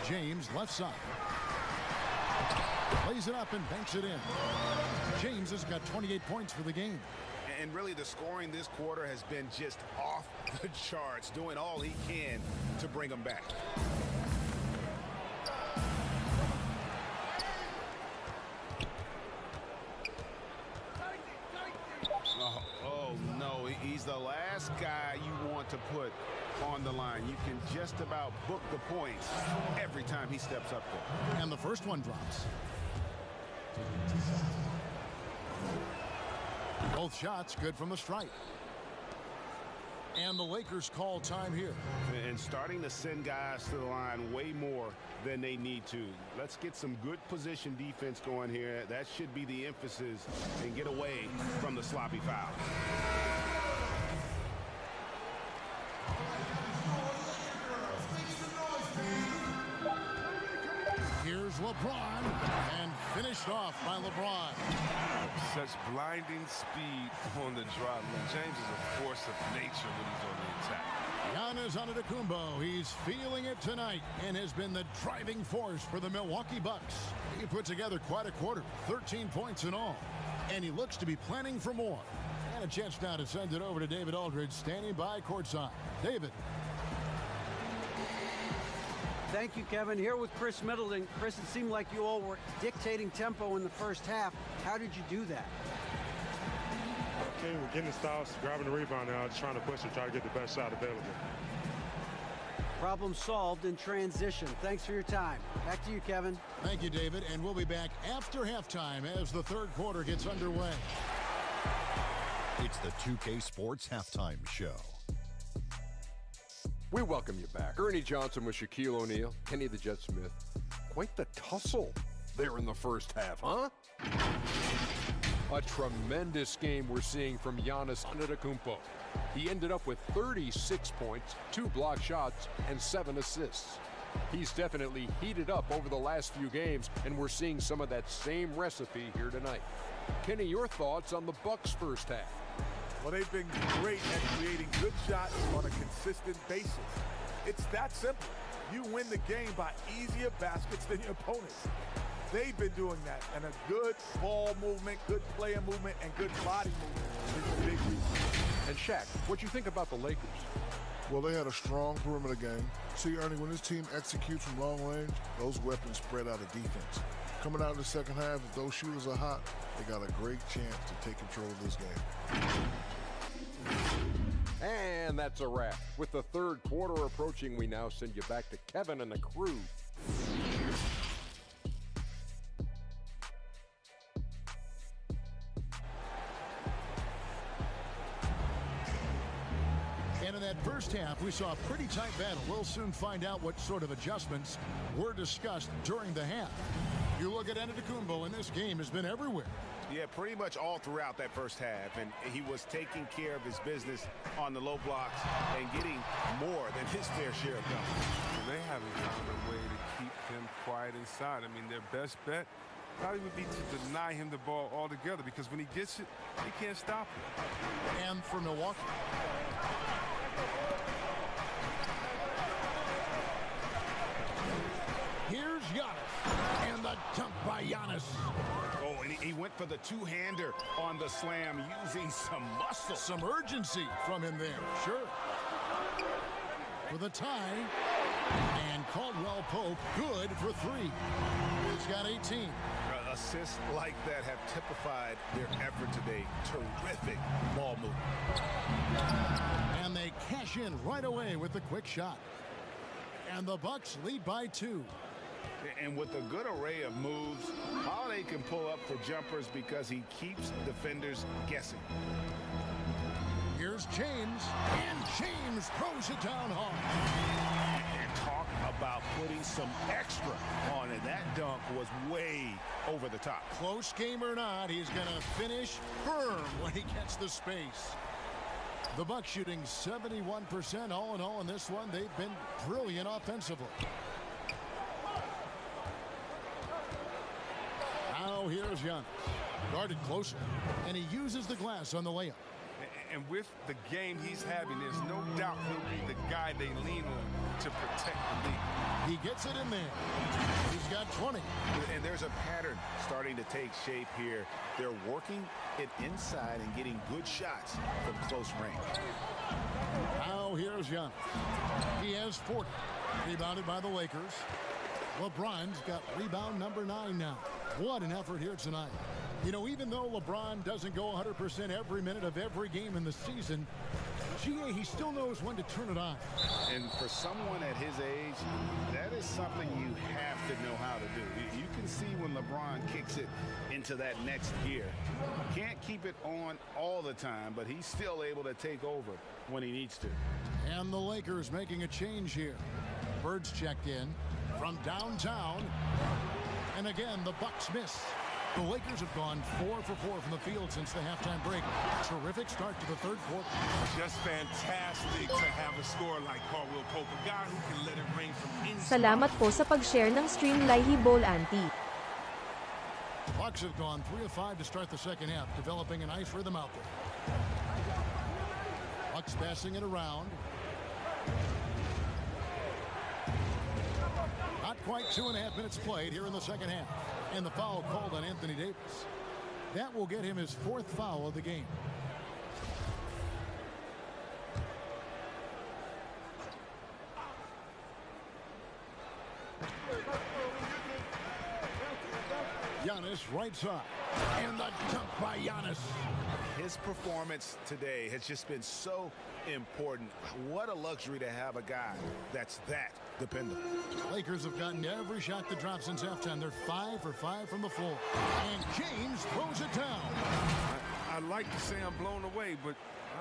James left side. Plays it up and banks it in. James has got 28 points for the game. And really, the scoring this quarter has been just off the charts, doing all he can to bring them back. Oh, no, he's the last guy you want to put on the line. You can just about book the points every time he steps up there. And the first one drops. Both shots good from the stripe. And the Lakers call time here. And starting to send guys to the line way more than they need to. Let's get some good position defense going here. That should be the emphasis, and get away from the sloppy foul. Here's LeBron, and finished off by LeBron. Such blinding speed on the drive. James is a force of nature when he's on the attack. Giannis Antetokounmpo, he's feeling it tonight and has been the driving force for the Milwaukee Bucks. He put together quite a quarter, 13 points in all, and he looks to be planning for more. And a chance now to send it over to David Aldridge, standing by courtside. David. Thank you, Kevin. Here with Chris Middleton. Chris, it seemed like you all were dictating tempo in the first half. How did you do that? Okay, we're getting the stops, grabbing the rebound now, just trying to push it, try to get the best shot available. Problem solved in transition. Thanks for your time. Back to you, Kevin. Thank you, David. And we'll be back after halftime as the third quarter gets underway. It's the 2K Sports Halftime Show. We welcome you back. Ernie Johnson with Shaquille O'Neal, Kenny the Jet Smith. Quite the tussle there in the first half, huh? A tremendous game we're seeing from Giannis Antetokounmpo. He ended up with 36 points, 2 block shots, and 7 assists. He's definitely heated up over the last few games, and we're seeing some of that same recipe here tonight. Kenny, your thoughts on the Bucks' first half? Well, they've been great at creating good shots on a consistent basis. It's that simple. You win the game by easier baskets than your opponents. They've been doing that, and a good ball movement, good player movement, and good body movement is the big reason. And Shaq, what you think about the Lakers? Well, they had a strong perimeter game. See, Ernie, when this team executes from long range, those weapons spread out of defense. Coming out in the second half, if those shooters are hot, they got a great chance to take control of this game. And that's a wrap. With the third quarter approaching, we now send you back to Kevin and the crew. And in that first half, we saw a pretty tight battle. We'll soon find out what sort of adjustments were discussed during the half. You look at Antetokounmpo, and this game has been everywhere. Yeah, pretty much all throughout that first half, and he was taking care of his business on the low blocks and getting more than his fair share of them. They haven't found a way to keep him quiet inside. I mean, their best bet probably would be to deny him the ball altogether, because when he gets it, he can't stop it. And for Milwaukee. Here's Giannis, and the dunk by Giannis. Oh, and he went for the two-hander on the slam, using some muscle. Some urgency from him there, sure. For the tie, and Caldwell-Pope good for 3. He's got 18. Assists like that have typified their effort today. Terrific ball movement. And they cash in right away with the quick shot. And the Bucks lead by 2. And with a good array of moves, Holiday can pull up for jumpers because he keeps defenders guessing. Here's James, and James throws it down hard. And talk about putting some extra on it. That dunk was way over the top. Close game or not, he's going to finish firm when he gets the space. The Bucks shooting 71% all in all in this one. They've been brilliant offensively. Now here's Giannis. Guarded closer, and he uses the glass on the layup. And with the game he's having, there's no doubt he'll be the guy they lean on to protect the lead. He gets it in there. He's got 20. And there's a pattern starting to take shape here. They're working it inside and getting good shots from close range. Now here's Giannis. He has 40. Rebounded by the Lakers. LeBron's got rebound number 9 now. What an effort here tonight. You know, even though LeBron doesn't go 100% every minute of every game in the season, he still knows when to turn it on. And for someone at his age, that is something you have to know how to do. You can see when LeBron kicks it into that next gear. Can't keep it on all the time, but he's still able to take over when he needs to. And the Lakers making a change here. Bird's checked in from downtown. And again, the Bucks miss. The Lakers have gone 4 for 4 from the field since the halftime break. Terrific start to the third quarter. Just fantastic to have a scorer like Caldwell Pope, a guy who can let it rain from inside. Salamat po sa pag-share ng stream Lihi Bowl Auntie. Bucks have gone 3 of 5 to start the second half, developing a nice rhythm out there. Bucks passing it around. Not quite 2.5 minutes played here in the second half. And the foul called on Anthony Davis. That will get him his 4th foul of the game. Giannis right side. And the dunk by Giannis. His performance today has just been so important. What a luxury to have a guy that's that dependable. Lakers have gotten every shot that dropped since halftime. They're 5 for 5 from the floor. And James throws it down. I'd like to say I'm blown away, but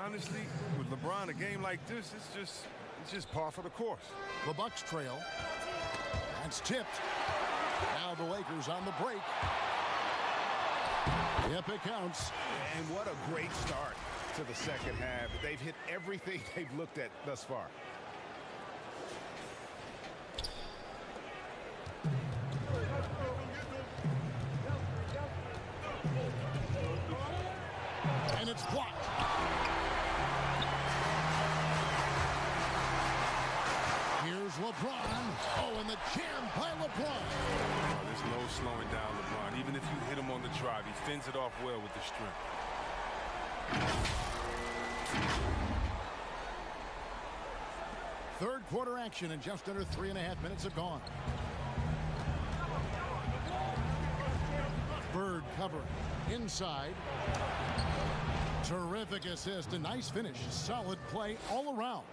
honestly, with LeBron, a game like this, it's just par for the course. The Bucks trail. That's tipped. Now the Lakers on the break. Yep, it counts. And what a great start to the second half. They've hit everything they've looked at thus far. And it's blocked. Here's LeBron. Oh, and the jam by LeBron. Oh, there's no slowing down LeBron. Even if you hit him on the drive, he fends it off well with the strength. Third quarter action, and just under 3.5 minutes have gone. Bird covering inside. Terrific assist, a nice finish. Solid play all around.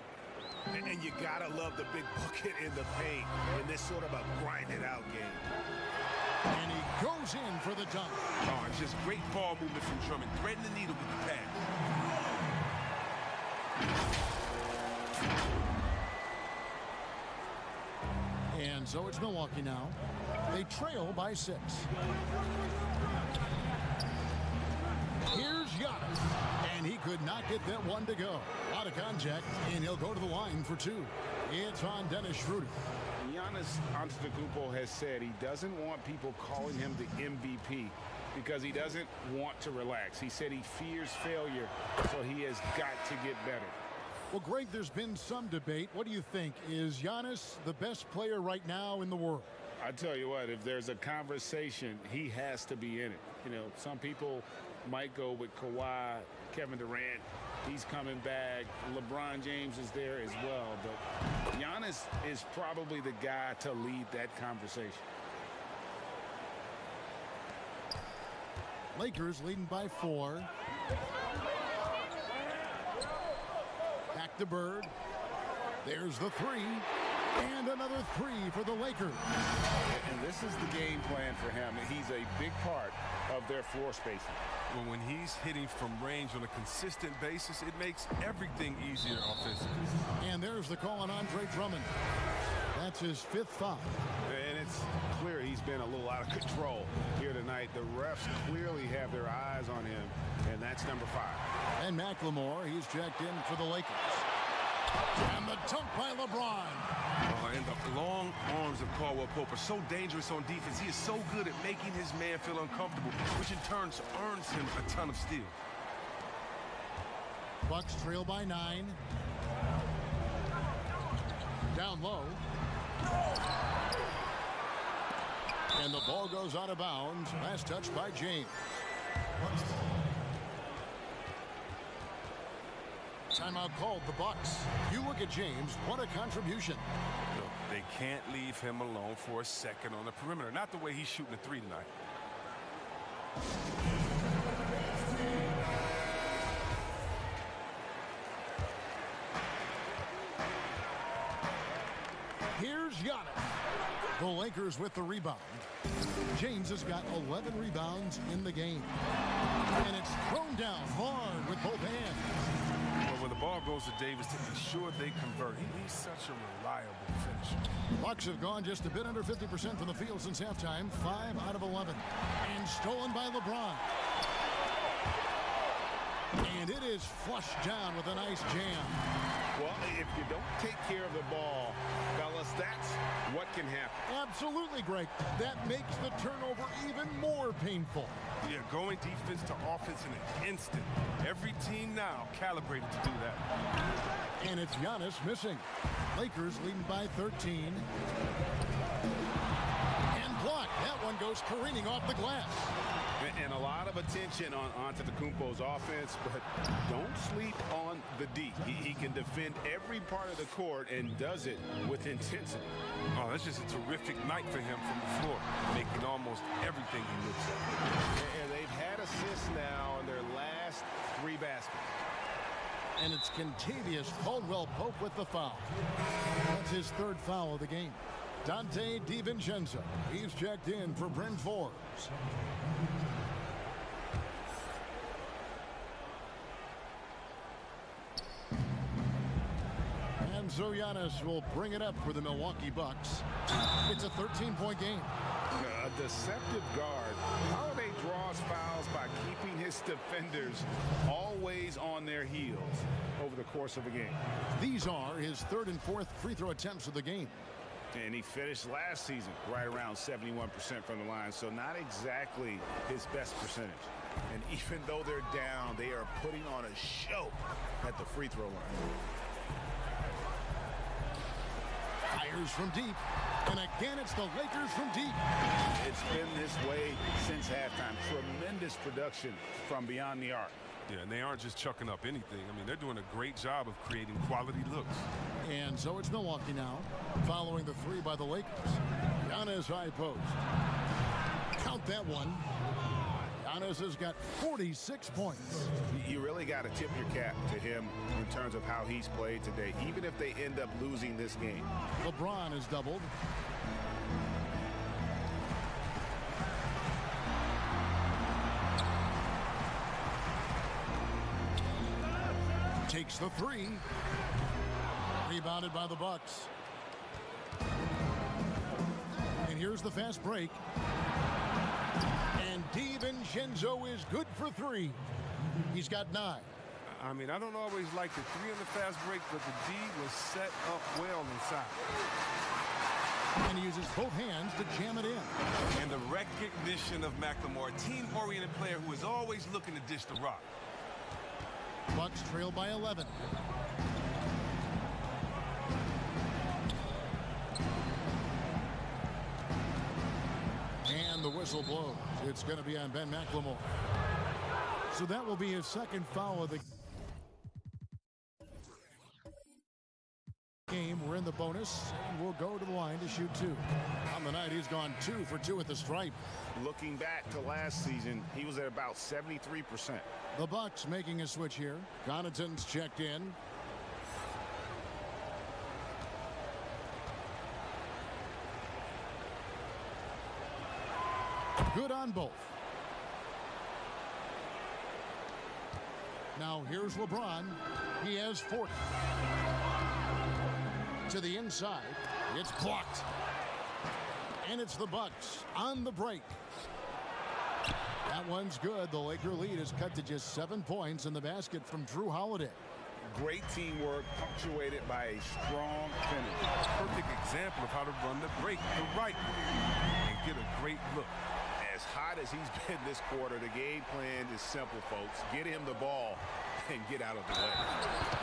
And you gotta love the big bucket in the paint in this sort of a grind-it-out game. And he goes in for the dunk. Oh, it's just great ball movement from Drummond, threading the needle with the pass. And so it's Milwaukee now. They trail by 6. Here's Giannis. And he could not get that one to go. Out of contact, and he'll go to the line for 2. It's on Dennis Schroeder. Giannis Antetokounmpo has said he doesn't want people calling him the MVP because he doesn't want to relax. He said he fears failure, so he has got to get better. Well, Greg, there's been some debate. What do you think? Is Giannis the best player right now in the world? I tell you what, if there's a conversation, he has to be in it. You know, some people might go with Kawhi, Kevin Durant. He's coming back. LeBron James is there as well. But Giannis is probably the guy to lead that conversation. Lakers leading by 4. Back to Bird. There's the 3. And another three for the Lakers. And this is the game plan for him. He's a big part of their floor spacing. Well, when he's hitting from range on a consistent basis, it makes everything easier offensively. And there's the call on Andre Drummond. That's his 5th foul. And it's clear he's been a little out of control here tonight. The refs clearly have their eyes on him, and that's number 5. And McLemore, he's checked in for the Lakers. And the dunk by LeBron. And the long arms of Caldwell Pope are so dangerous on defense. He is so good at making his man feel uncomfortable, which in turn earns him a ton of steals. Bucks trail by 9. Down low. And the ball goes out of bounds. Last touch by James. Timeout called the Bucks. You look at James, what a contribution. Look, they can't leave him alone for a second on the perimeter. Not the way he's shooting the 3 tonight. Here's Giannis. The Lakers with the rebound. James has got 11 rebounds in the game. And it's thrown down hard with both hands. But when the ball goes to Davis, to be sure they convert. He's such a reliable finisher. Bucks have gone just a bit under 50% from the field since halftime. 5 out of 11. And stolen by LeBron. And it is flushed down with a nice jam. Well, if you don't take care of the ball, fellas, that's what can happen. Absolutely, Greg. That makes the turnover even more painful. Yeah, going defense to offense in an instant. Every team now calibrated to do that. And it's Giannis missing. Lakers leading by 13. And blocked. That one goes careening off the glass. And a lot of attention on Antetokounmpo's offense, but don't sleep on the D. He can defend every part of the court and does it with intensity. Oh, that's just a terrific night for him from the floor, making almost everything he looks at. And they've had assists now in their last 3 baskets. And it's Kentavious Caldwell-Pope with the foul. That's his 3rd foul of the game. Dante DiVincenzo. He's checked in for Bryn Forbes. And so Giannis will bring it up for the Milwaukee Bucks. It's a 13-point game. A deceptive guard. Holiday draws fouls by keeping his defenders always on their heels over the course of a game. These are his 3rd and 4th free throw attempts of the game. And he finished last season right around 71% from the line, so not exactly his best percentage. And even though they're down, they are putting on a show at the free throw line. Fires from deep. And again, it's the Lakers from deep. It's been this way since halftime. Tremendous production from beyond the arc. Yeah, and they aren't just chucking up anything. I mean, they're doing a great job of creating quality looks. And so it's Milwaukee now, following the 3 by the Lakers. Giannis high post. Count that one. Giannis has got 46 points. You really got to tip your cap to him in terms of how he's played today, even if they end up losing this game. LeBron has doubled. Takes the 3. Rebounded by the Bucks. And here's the fast break. And DiVincenzo is good for 3. He's got 9. I mean, I don't always like the 3 on the fast break, but the D was set up well inside. And he uses both hands to jam it in. And the recognition of McLemore, a team-oriented player who is always looking to dish the rock. Bucks trail by 11. And the whistle blows. It's going to be on Ben McLemore. So that will be his 2nd foul of the game. We're in the bonus, and we'll go to the line to shoot 2. On the night, he's gone 2 for 2 at the stripe. Looking back to last season, he was at about 73%. The Bucks making a switch here. Connaughton's checked in. Good on both. Now here's LeBron. He has 40. To the inside. It's blocked. And it's the Bucks on the break. That one's good. The Laker lead is cut to just 7 points in the basket from Drew Holiday. Great teamwork punctuated by a strong finish. Perfect example of how to run the break the right way and get a great look. As hot as he's been this quarter, the game plan is simple, folks. Get him the ball and get out of the way.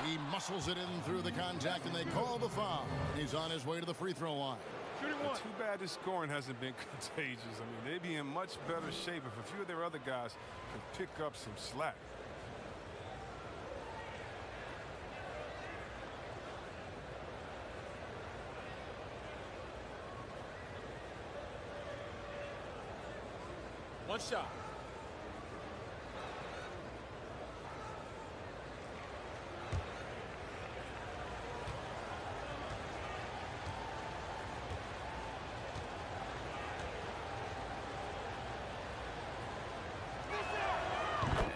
He muscles it in through the contact, and they call the foul. He's on his way to the free throw line. Too bad the scoring hasn't been contagious. I mean, they'd be in much better shape if a few of their other guys could pick up some slack. One shot.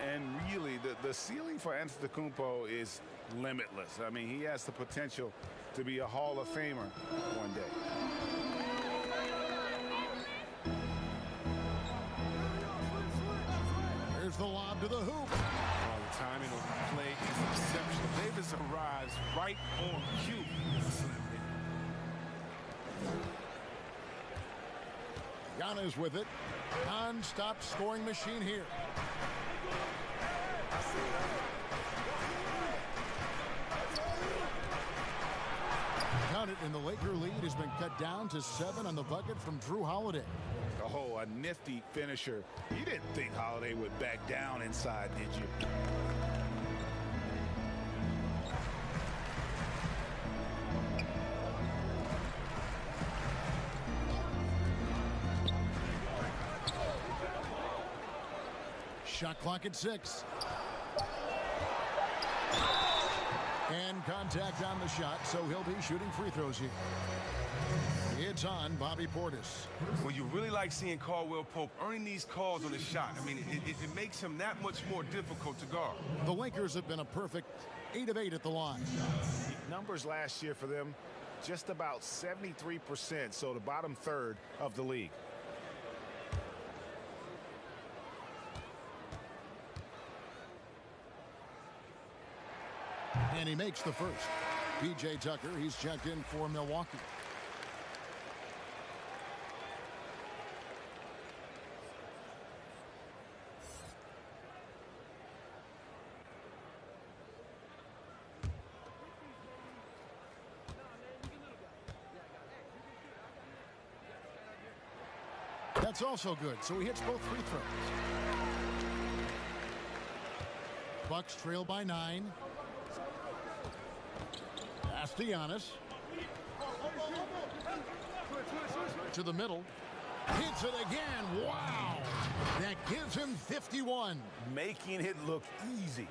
And really, the ceiling for Antetokounmpo is limitless. I mean, he has the potential to be a Hall of Famer one day. Here's the lob to the hoop. Well, the timing of the play is exceptional. Davis arrives right on cue. Giannis with it. Non-stop scoring machine here. Count it, and the Laker lead has been cut down to 7 on the bucket from Drew Holiday. Oh, a nifty finisher. You didn't think Holiday would back down inside, did you? Shot clock at 6. And contact on the shot, so he'll be shooting free throws here. It's on Bobby Portis. Well, you really like seeing Caldwell Pope earning these calls on the shot. I mean, it makes him that much more difficult to guard. The Lakers have been a perfect 8 of 8 at the line. Numbers last year for them, just about 73%, so the bottom third of the league. And he makes the first. P.J. Tucker, he's checked in for Milwaukee. That's also good, so he hits both free throws. Bucks trail by 9. Giannis to the middle, hits it again. Wow, that gives him 51, making it look easy.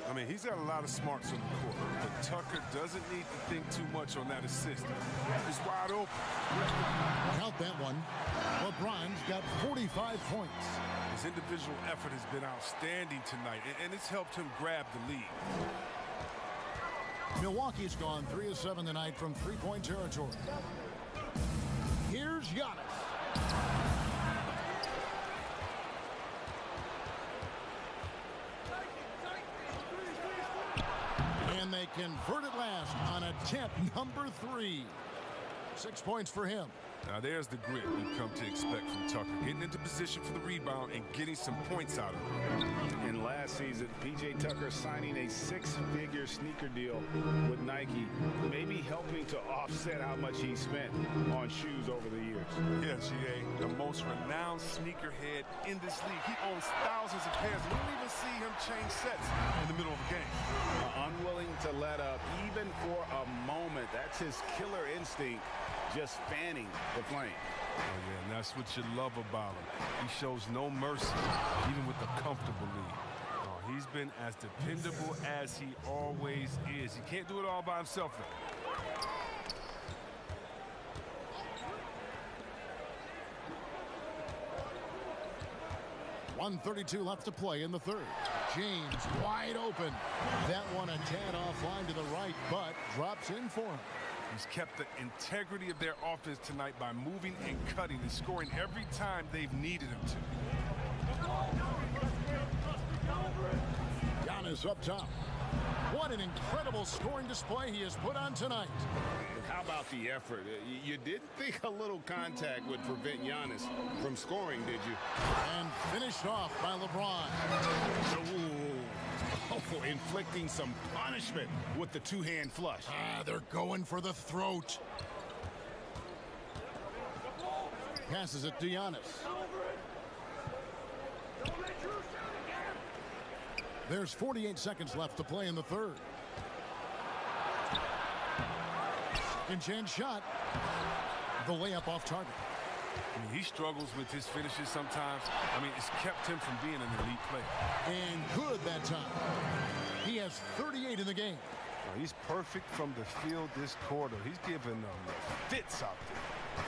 I mean, he's got a lot of smarts on the court, but Tucker doesn't need to think too much on that assist. He's wide open. Count that one. LeBron's got 45 points. His individual effort has been outstanding tonight, and it's helped him grab the lead. Milwaukee's gone 3 of 7 tonight from three-point territory. Here's Giannis. And they convert it last on attempt number 3. 6 points for him. Now there's the grit we've come to expect from Tucker, getting into position for the rebound and getting some points out of it. In last season, P.J. Tucker signing a 6-figure sneaker deal with Nike, maybe helping to offset how much he spent on shoes over the years. Yeah, G.A., the most renowned sneakerhead in this league. He owns thousands of pairs. You don't even see him change sets in the middle of a game. Unwilling to let up even for a moment. That's his killer instinct, just fanning the flame. Oh, yeah, and that's what you love about him. He shows no mercy, even with a comfortable lead. Oh, he's been as dependable as he always is. He can't do it all by himself, though. 1:32 left to play in the third. James wide open. That one a tad offline to the right, but drops in for him. He's kept the integrity of their offense tonight by moving and cutting and scoring every time they've needed him to. Giannis up top. What an incredible scoring display he has put on tonight. How about the effort? You didn't think a little contact would prevent Giannis from scoring, did you? And finished off by LeBron. Oh, inflicting some punishment with the two-hand flush. They're going for the throat. Passes it to Giannis. There's 48 seconds left to play in the third. Second chance shot. The layup off target. I mean, he struggles with his finishes sometimes. I mean, it's kept him from being an elite player. And good that time. He has 38 in the game. Well, he's perfect from the field this quarter. He's giving them fits out there.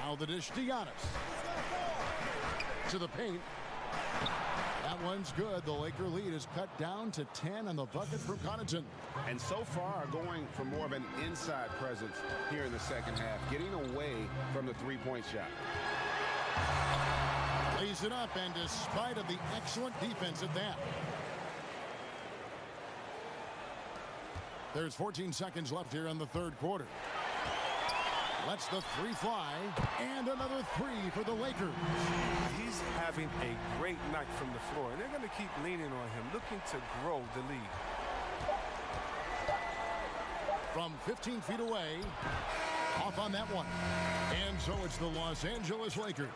Now the dish to Giannis. To the paint. That one's good. The Laker lead is cut down to 10 on the bucket from Connaughton. And so far going for more of an inside presence here in the second half, getting away from the three-point shot. Lays it up, and despite of the excellent defense at that. There's 14 seconds left here in the third quarter. Lets the three fly, and another three for the Lakers. He's having a great night from the floor, and they're going to keep leaning on him, looking to grow the lead. From 15 feet away, off on that one. And so it's the Los Angeles Lakers,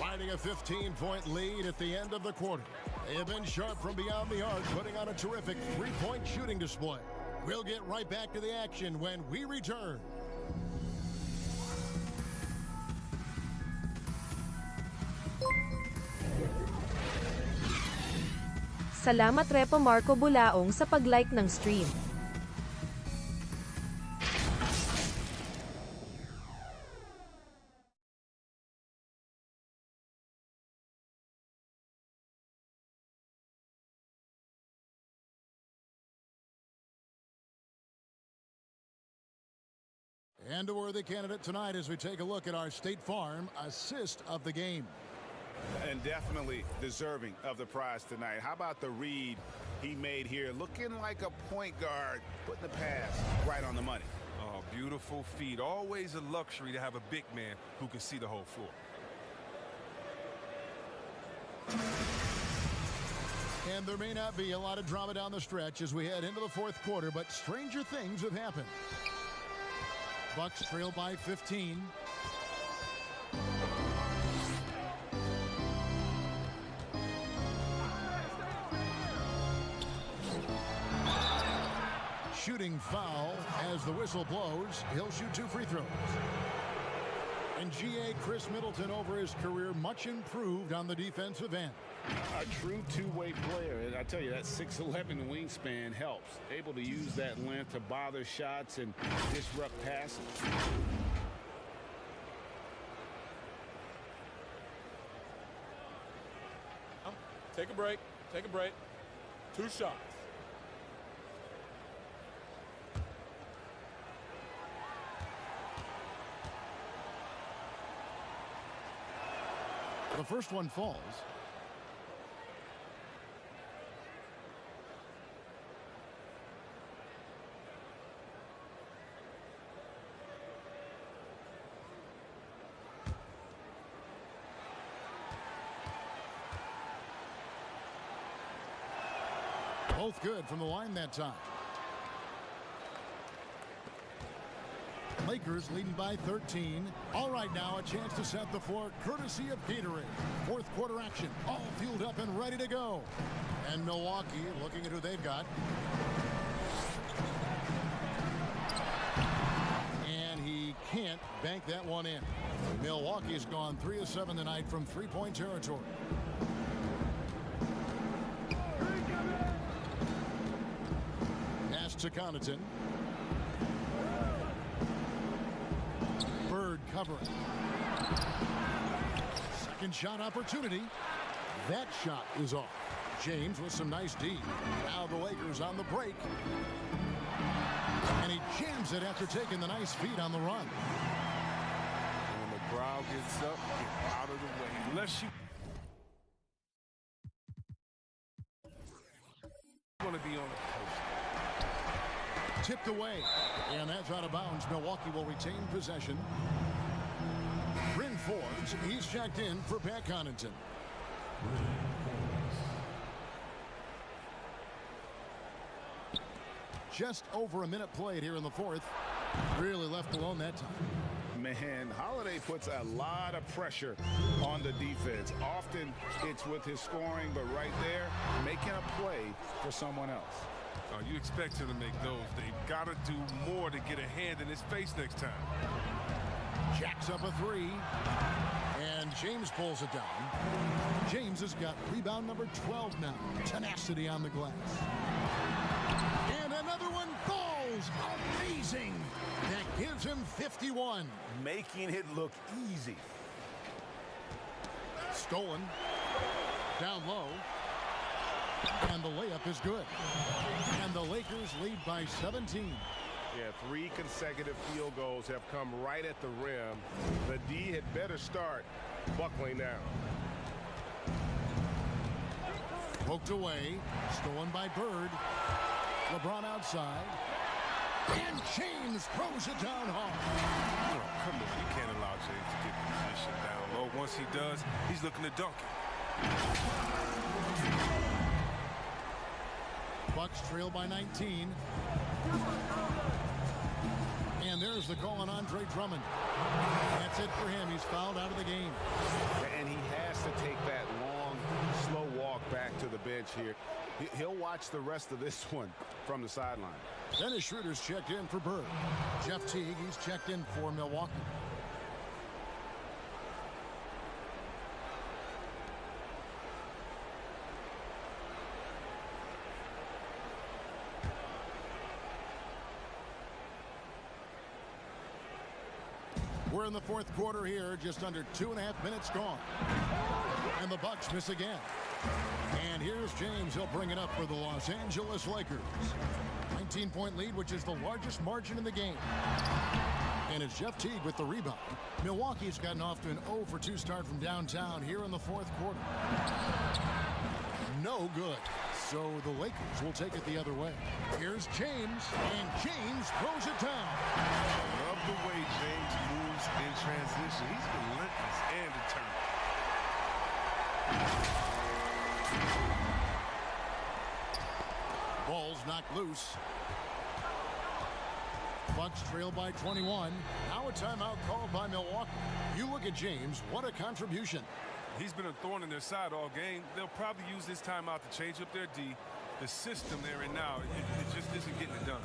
riding a 15-point lead at the end of the quarter. They have been sharp from beyond the arc, putting on a terrific three-point shooting display. We'll get right back to the action when we return. Salamat Repo Marco Bulaong sa pag-like ng stream. And a worthy candidate tonight as we take a look at our State Farm assist of the game. And definitely deserving of the prize tonight. How about the read he made here? Looking like a point guard, putting the pass right on the money. Oh, beautiful feed. Always a luxury to have a big man who can see the whole floor. And there may not be a lot of drama down the stretch as we head into the fourth quarter, but stranger things have happened. Bucks trail by 15. Shooting foul as the whistle blows. He'll shoot 2 free throws. And GA Chris Middleton over his career much improved on the defensive end. A true two-way player, and I tell you that 6'11" wingspan helps. Able to use that length to bother shots and disrupt passes. Take a break. Take a break. 2 shots. The first one falls. Both good from the line that time. Lakers leading by 13. All right, now a chance to set the floor courtesy of Gatorade. Fourth quarter action, all fueled up and ready to go. And Milwaukee looking at who they've got. And he can't bank that one in. Milwaukee's gone 3 of 7 tonight from three-point territory. Pass to Connaughton. Bird covering. Second shot opportunity. That shot is off. James with some nice D. Now the Lakers on the break. And he jams it after taking the nice feed on the run. When the crowd gets up, get out of the way. Unless you want to be on the post. Tipped away. And that's out of bounds. Milwaukee will retain possession. Bryn Forbes, he's checked in for Pat Connaughton. Just over a minute played here in the fourth. Really left alone that time. Man, Holiday puts a lot of pressure on the defense. Often it's with his scoring, but right there, making a play for someone else. You expect him to make those. They've got to do more to get a hand in his face next time. Jacks up a three. And James pulls it down. James has got rebound number 12 now. Tenacity on the glass. And another one falls. Amazing. That gives him 51. Making it look easy. Stolen. Down low. And the layup is good. And the Lakers lead by 17. Yeah, 3 consecutive field goals have come right at the rim. The D had better start buckling down. Poked away. Stolen by Bird. LeBron outside. And James throws it down hard. Oh, come on. You can't allow James to get position down low. Once he does, he's looking to dunk it. Bucks trail by 19. And there's the call on Andre Drummond. That's it for him. He's fouled out of the game. And he has to take that long, slow walk back to the bench here. He'll watch the rest of this one from the sideline. Dennis Schroeder's checked in for Bird. Jeff Teague, he's checked in for Milwaukee. We're in the fourth quarter here, just under 2.5 minutes gone. And the Bucks miss again. And here's James. He'll bring it up for the Los Angeles Lakers. 19-point lead, which is the largest margin in the game. And it's Jeff Teague with the rebound. Milwaukee's gotten off to an 0-for-2 start from downtown here in the fourth quarter. No good. So the Lakers will take it the other way. Here's James, and James throws it down. I love the way James moves in transition. He's relentless and determined. Ball's knocked loose. Bucks trail by 21. Now a timeout called by Milwaukee. You look at James, what a contribution. He's been a thorn in their side all game. They'll probably use this timeout to change up their D. The system they're in now, it just isn't getting it done.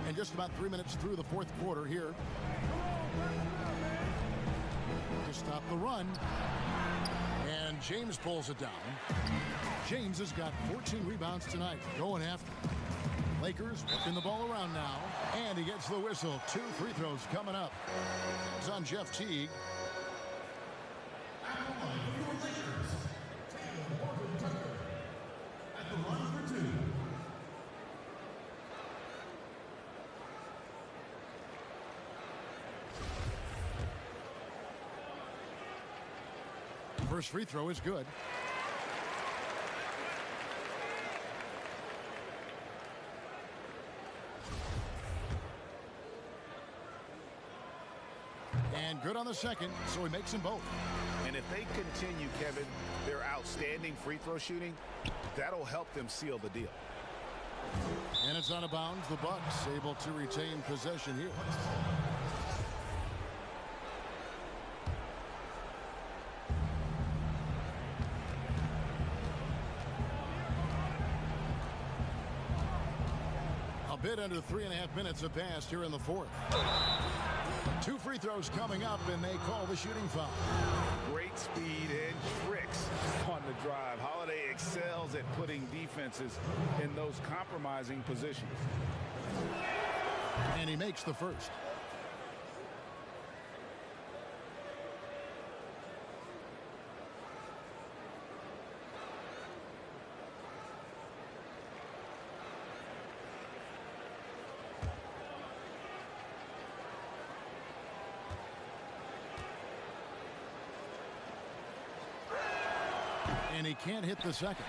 And just about 3 minutes through the fourth quarter here. To stop the run. And James pulls it down. James has got 14 rebounds tonight, going after. Lakers working the ball around now. And he gets the whistle. 2 free throws coming up. It's on Jeff Teague. First free throw is good. And good on the second, so he makes them both. And if they continue, Kevin, their outstanding free throw shooting, that'll help them seal the deal. And it's out of bounds. The Bucks able to retain possession here. A bit under 3.5 minutes have passed here in the fourth. 2 free throws coming up, and they call the shooting foul. Great speed and tricks on the drive. Holiday excels at putting defenses in those compromising positions. And he makes the first. And he can't hit the second.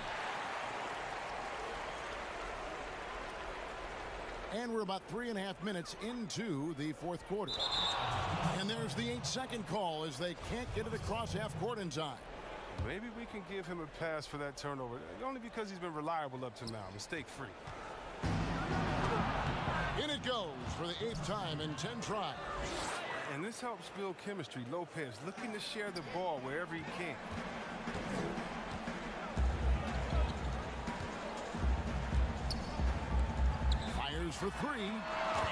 And we're about 3.5 minutes into the fourth quarter. And there's the 8-second call as they can't get it across half court in time. Maybe we can give him a pass for that turnover, only because he's been reliable up to now, mistake-free. In it goes for the 8th time in 10 tries. And this helps build chemistry. Lopez looking to share the ball wherever he can. For three,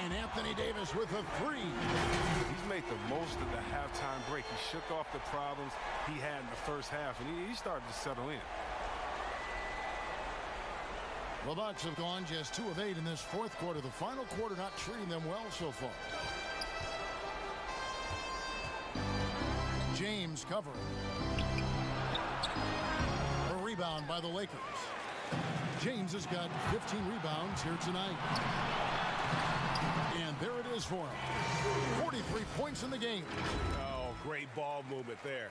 and Anthony Davis with a three. He's made the most of the halftime break. He shook off the problems he had in the first half, and he started to settle in. The Bucks have gone just 2 of 8 in this fourth quarter. The final quarter not treating them well so far. James covering. A rebound by the Lakers. James has got 15 rebounds here tonight. And there it is for him. 43 points in the game. Oh, great ball movement there.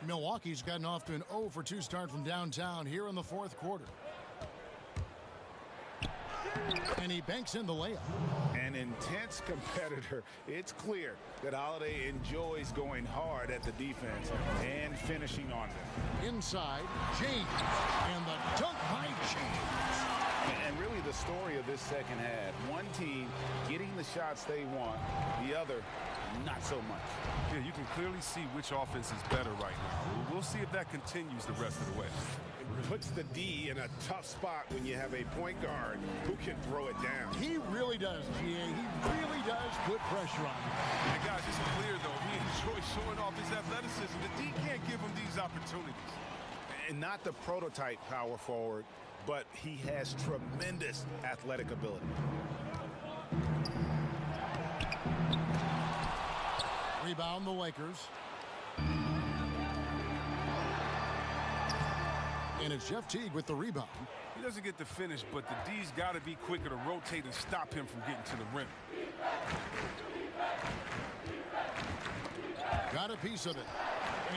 Milwaukee's gotten off to an 0-for-2 start from downtown here in the fourth quarter. And he banks in the layup. An intense competitor. It's clear that Holiday enjoys going hard at the defense and finishing on them. Inside, James. And the dunk by James. And really the story of this second half. One team getting the shots they want, the other not so much. Yeah, you can clearly see which offense is better right now. We'll see if that continues the rest of the way. It puts the D in a tough spot when you have a point guard who can throw it down. He really does, GA. He really does put pressure on him. And guys, it's clear, though, he enjoys showing off his athleticism. The D can't give him these opportunities. And not the prototype power forward, but he has tremendous athletic ability. Rebound the Lakers. And it's Jeff Teague with the rebound. He doesn't get the finish, but the D's got to be quicker to rotate and stop him from getting to the rim. Got a piece of it.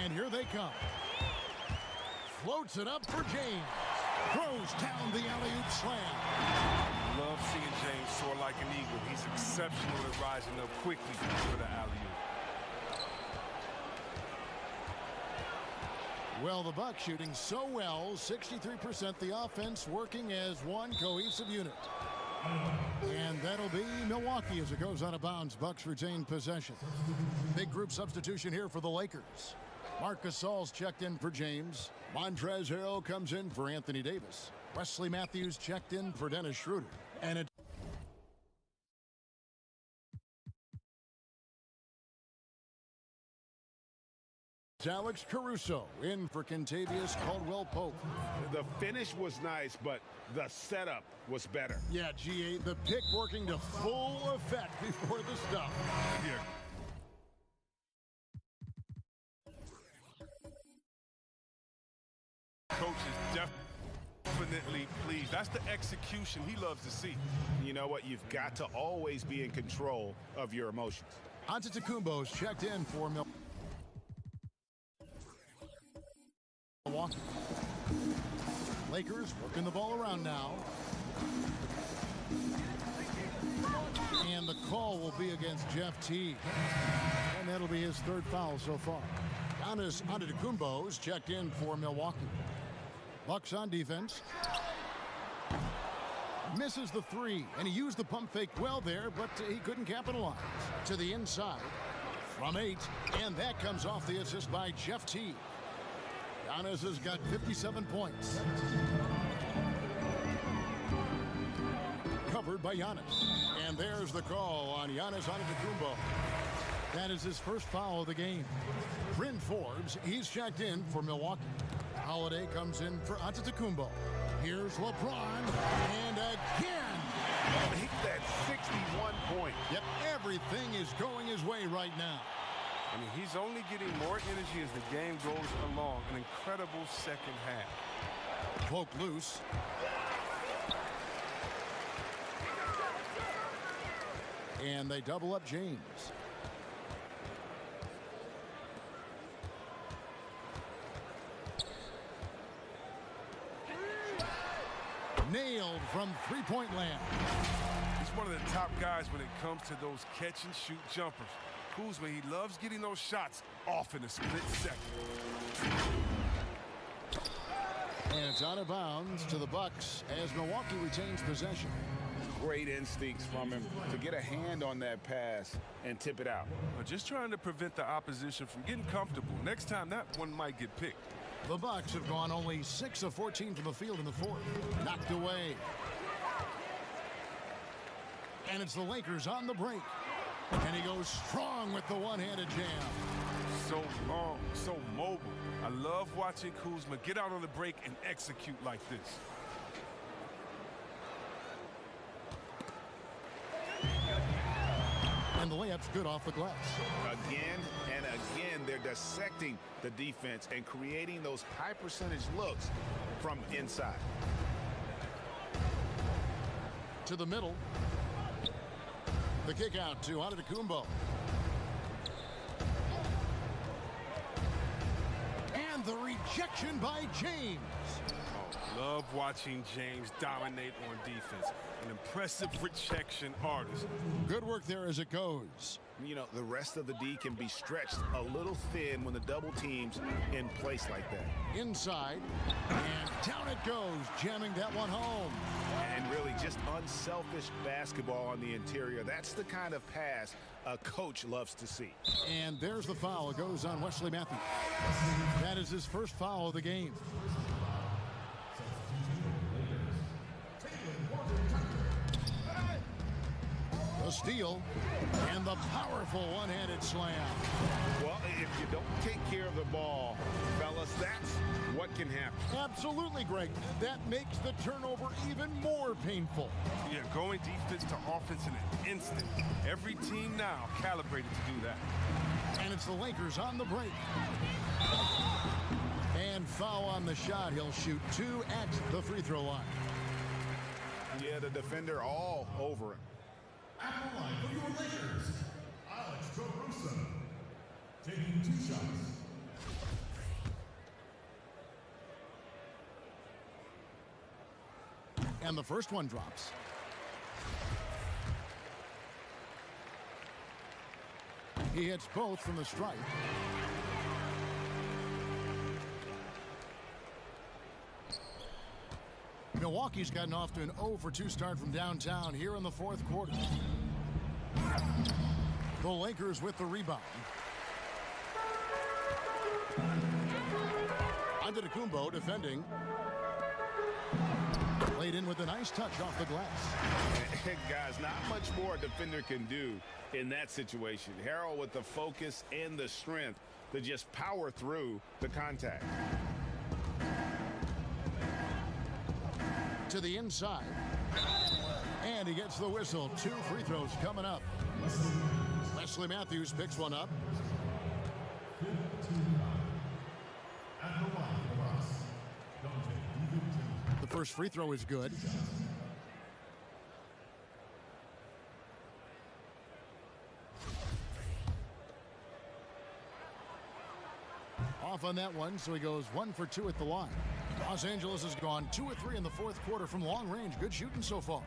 And here they come. Floats it up for James. Throws down the alley-oop slam. Love seeing James soar like an eagle. He's exceptional at rising up quickly for the alley-oop. Well, the Bucks shooting so well, 63%, the offense working as one cohesive unit. And that'll be Milwaukee as it goes out of bounds. Bucks retain possession. Big group substitution here for the Lakers. Marc Gasol's checked in for James. Montrezl Harrell comes in for Anthony Davis. Wesley Matthews checked in for Dennis Schroeder. And it Alex Caruso in for Kentavious Caldwell-Pope. The finish was nice, but the setup was better. Yeah, GA, the pick working to full effect before the stuff. Here. Coach is definitely pleased. That's the execution he loves to see. You know what? You've got to always be in control of your emotions. Antetokounmpo's checked in for Milwaukee. Lakers working the ball around now. And the call will be against Jeff Teague. And that'll be his 3rd foul so far. Giannis Antetokounmpo's checked in for Milwaukee. Bucks on defense. Misses the 3, and he used the pump fake well there, but he couldn't capitalize. To the inside from 8, and that comes off the assist by Jeff Teague. Giannis has got 57 points. Covered by Giannis. And there's the call on Giannis Antetokounmpo. That is his first foul of the game. Bryn Forbes, he's checked in for Milwaukee. Holiday comes in for Antetokounmpo. Here's LeBron, and again. Make that 61 point. Yep, everything is going his way right now. I mean, he's only getting more energy as the game goes along. An incredible second half. Poke loose. And they double up James. Nailed from three-point land. He's one of the top guys when it comes to those catch-and-shoot jumpers. Kuzma, he loves getting those shots off in a split second. And it's out of bounds to the Bucks as Milwaukee retains possession. Great instincts from him to get a hand on that pass and tip it out. Just trying to prevent the opposition from getting comfortable. Next time, that one might get picked. The Bucks have gone only 6 of 14 from the field in the fourth. Knocked away. And it's the Lakers on the break. And he goes strong with the one-handed jam. So long, so mobile. I love watching Kuzma get out on the break and execute like this. And the layup's good off the glass. Again and again, they're dissecting the defense and creating those high percentage looks from inside. To the middle. The kick out to Antetokounmpo. And the rejection by James. Oh, love watching James dominate on defense. An impressive rejection artist. Good work there as it goes. You know, the rest of the D can be stretched a little thin when the double team's in place like that. Inside, and down it goes, jamming that one home. And really just unselfish basketball on the interior. That's the kind of pass a coach loves to see. And there's the foul. It goes on Wesley Matthews. That is his first foul of the game. A steal and the powerful one-handed slam. Well, if you don't take care of the ball, fellas, that's what can happen. Absolutely, Greg. That makes the turnover even more painful. Yeah, going defense to offense in an instant. Every team now calibrated to do that. And it's the Lakers on the break. And foul on the shot. He'll shoot 2 at the free throw line. Yeah, the defender all over him. At the line for your Lakers, Alex Caruso, taking 2 shots. And the first one drops. He hits both from the stripe. Milwaukee's gotten off to an 0-for-2 start from downtown here in the fourth quarter. The Lakers with the rebound. Antetokounmpo defending. Played in with a nice touch off the glass. Guys, not much more a defender can do in that situation. Harrell with the focus and the strength to just power through the contact. To the inside. And he gets the whistle. 2 free throws coming up. Wesley Matthews picks one up. The first free throw is good. Off on that one, so he goes 1 for 2 at the line. Los Angeles has gone 2 of 3 in the fourth quarter from long range. Good shooting so far.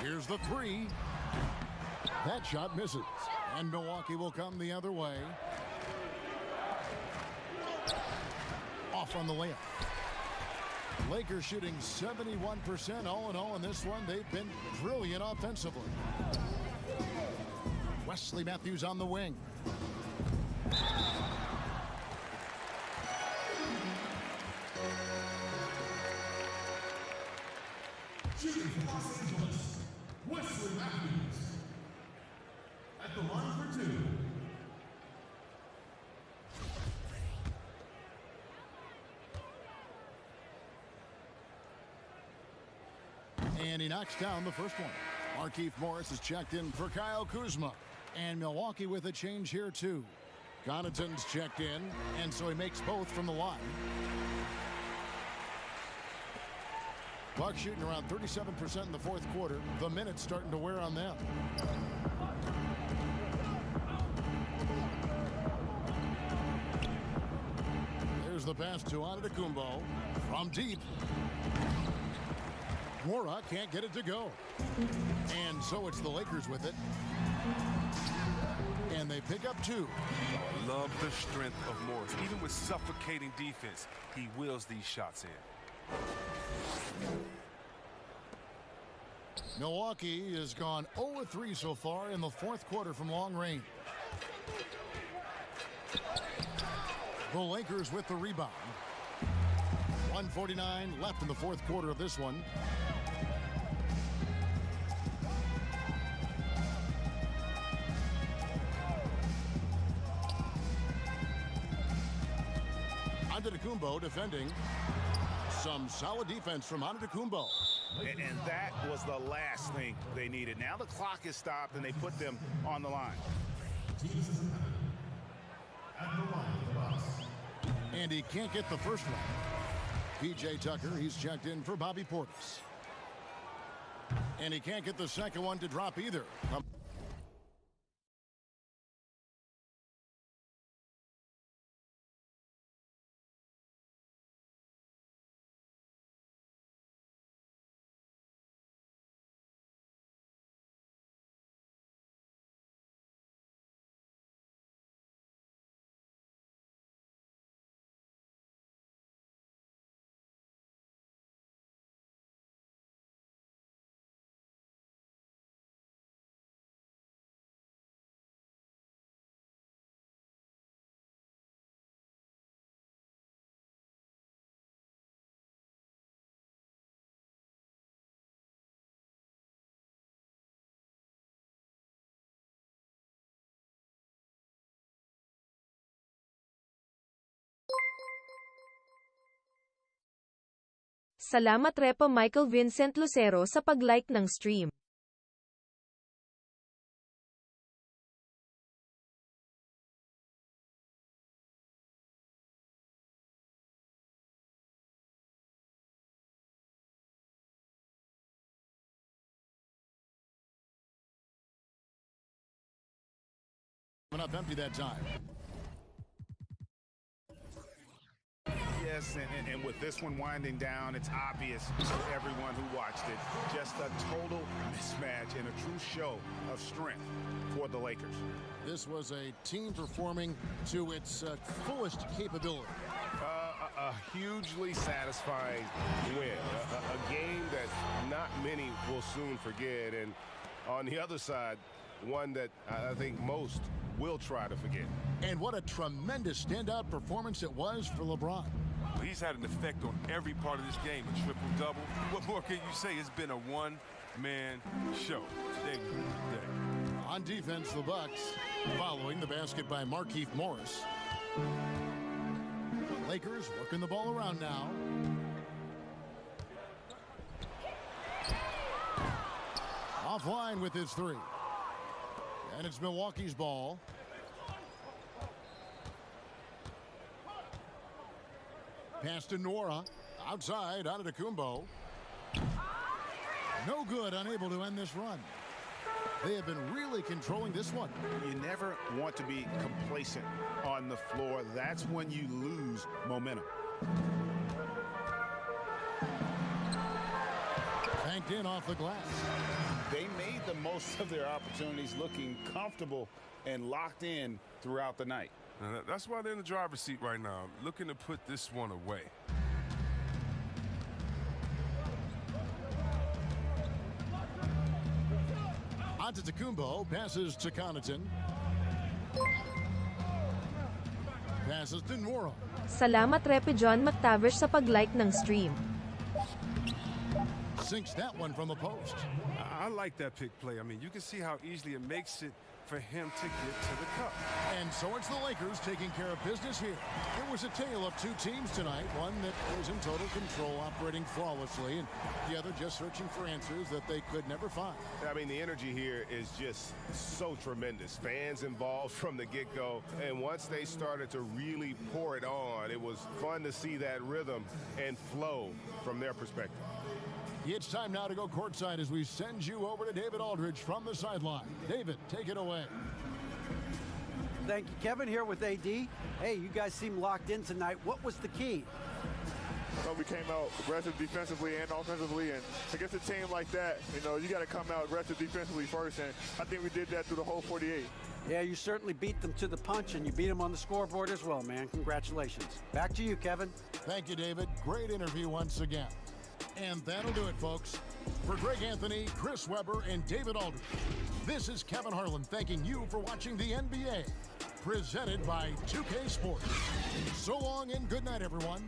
Here's the 3. That shot misses. And Milwaukee will come the other way. Off on the layup. Lakers shooting 71% all in all in this one. They've been brilliant offensively. Wesley Matthews on the wing. Shooting for Los Angeles, Wesley Matthews. At the line for 2. And he knocks down the first one. Markieff Morris is checked in for Kyle Kuzma. And Milwaukee with a change here, too. Connaughton's checked in, and so he makes both from the line. Bucks shooting around 37% in the fourth quarter. The minutes starting to wear on them. There's the pass to Antetokounmpo from deep. Mora can't get it to go. And so it's the Lakers with it. And they pick up two. Love the strength of Morris. Even with suffocating defense, he wheels these shots in. Milwaukee has gone 0-3 so far in the fourth quarter from long range. The Lakers with the rebound. 1:49 left in the fourth quarter of this one. Antetokounmpo defending. Some solid defense from Antetokounmpo. And that was the last thing they needed. Now the clock is stopped and they put them on the line. And he can't get the first one. P.J. Tucker, he's checked in for Bobby Portis. And he can't get the second one to drop either. Salamat Repa Michael Vincent Lucero sa pag-like ng stream. Coming up empty that time. Yes, and with this one winding down, it's obvious to everyone who watched it. Just a total mismatch and a true show of strength for the Lakers. This was a team performing to its fullest capability. A hugely satisfying win. A game that not many will soon forget. And on the other side, one that I think most will try to forget. And what a tremendous standout performance it was for LeBron. He's had an effect on every part of this game, a triple-double. What more can you say? It's been a one-man show. Today was the day. On defense, the Bucks following the basket by Markieff Morris. Lakers working the ball around now. Offline with his three. And it's Milwaukee's ball. Pass to Nora. Outside, Antetokounmpo. No good, unable to end this run. They have been really controlling this one. You never want to be complacent on the floor. That's when you lose momentum. Banked in off the glass. They made the most of their opportunities, looking comfortable and locked in throughout the night. That's why they're in the driver's seat right now, looking to put this one away. Antetokounmpo passes to Connaughton. Passes to Nora. Salamat Repa John McTavish sa pag-like ng stream. sinks that one from the post. I like that pick play. I mean, you can see how easily it makes it for him to get to the cup. And so it's the Lakers taking care of business here. It was a tale of two teams tonight, one that was in total control, operating flawlessly, and the other just searching for answers that they could never find. I mean, the energy here is just so tremendous. Fans involved from the get-go, and once they started to really pour it on, it was fun to see that rhythm and flow from their perspective. It's time now to go courtside as we send you over to David Aldridge from the sideline. David, take it away. Thank you, Kevin, here with AD. Hey, you guys seem locked in tonight. What was the key? Well, we came out aggressive defensively and offensively, and against a team like that, you got to come out aggressive defensively first, and I think we did that through the whole 48. Yeah, you certainly beat them to the punch, and you beat them on the scoreboard as well, man. Congratulations. Back to you, Kevin. Thank you, David. Great interview once again. And that'll do it, folks. For Greg Anthony, Chris Webber, and David Aldridge, this is Kevin Harlan thanking you for watching the NBA, presented by 2K Sports. So long and good night, everyone.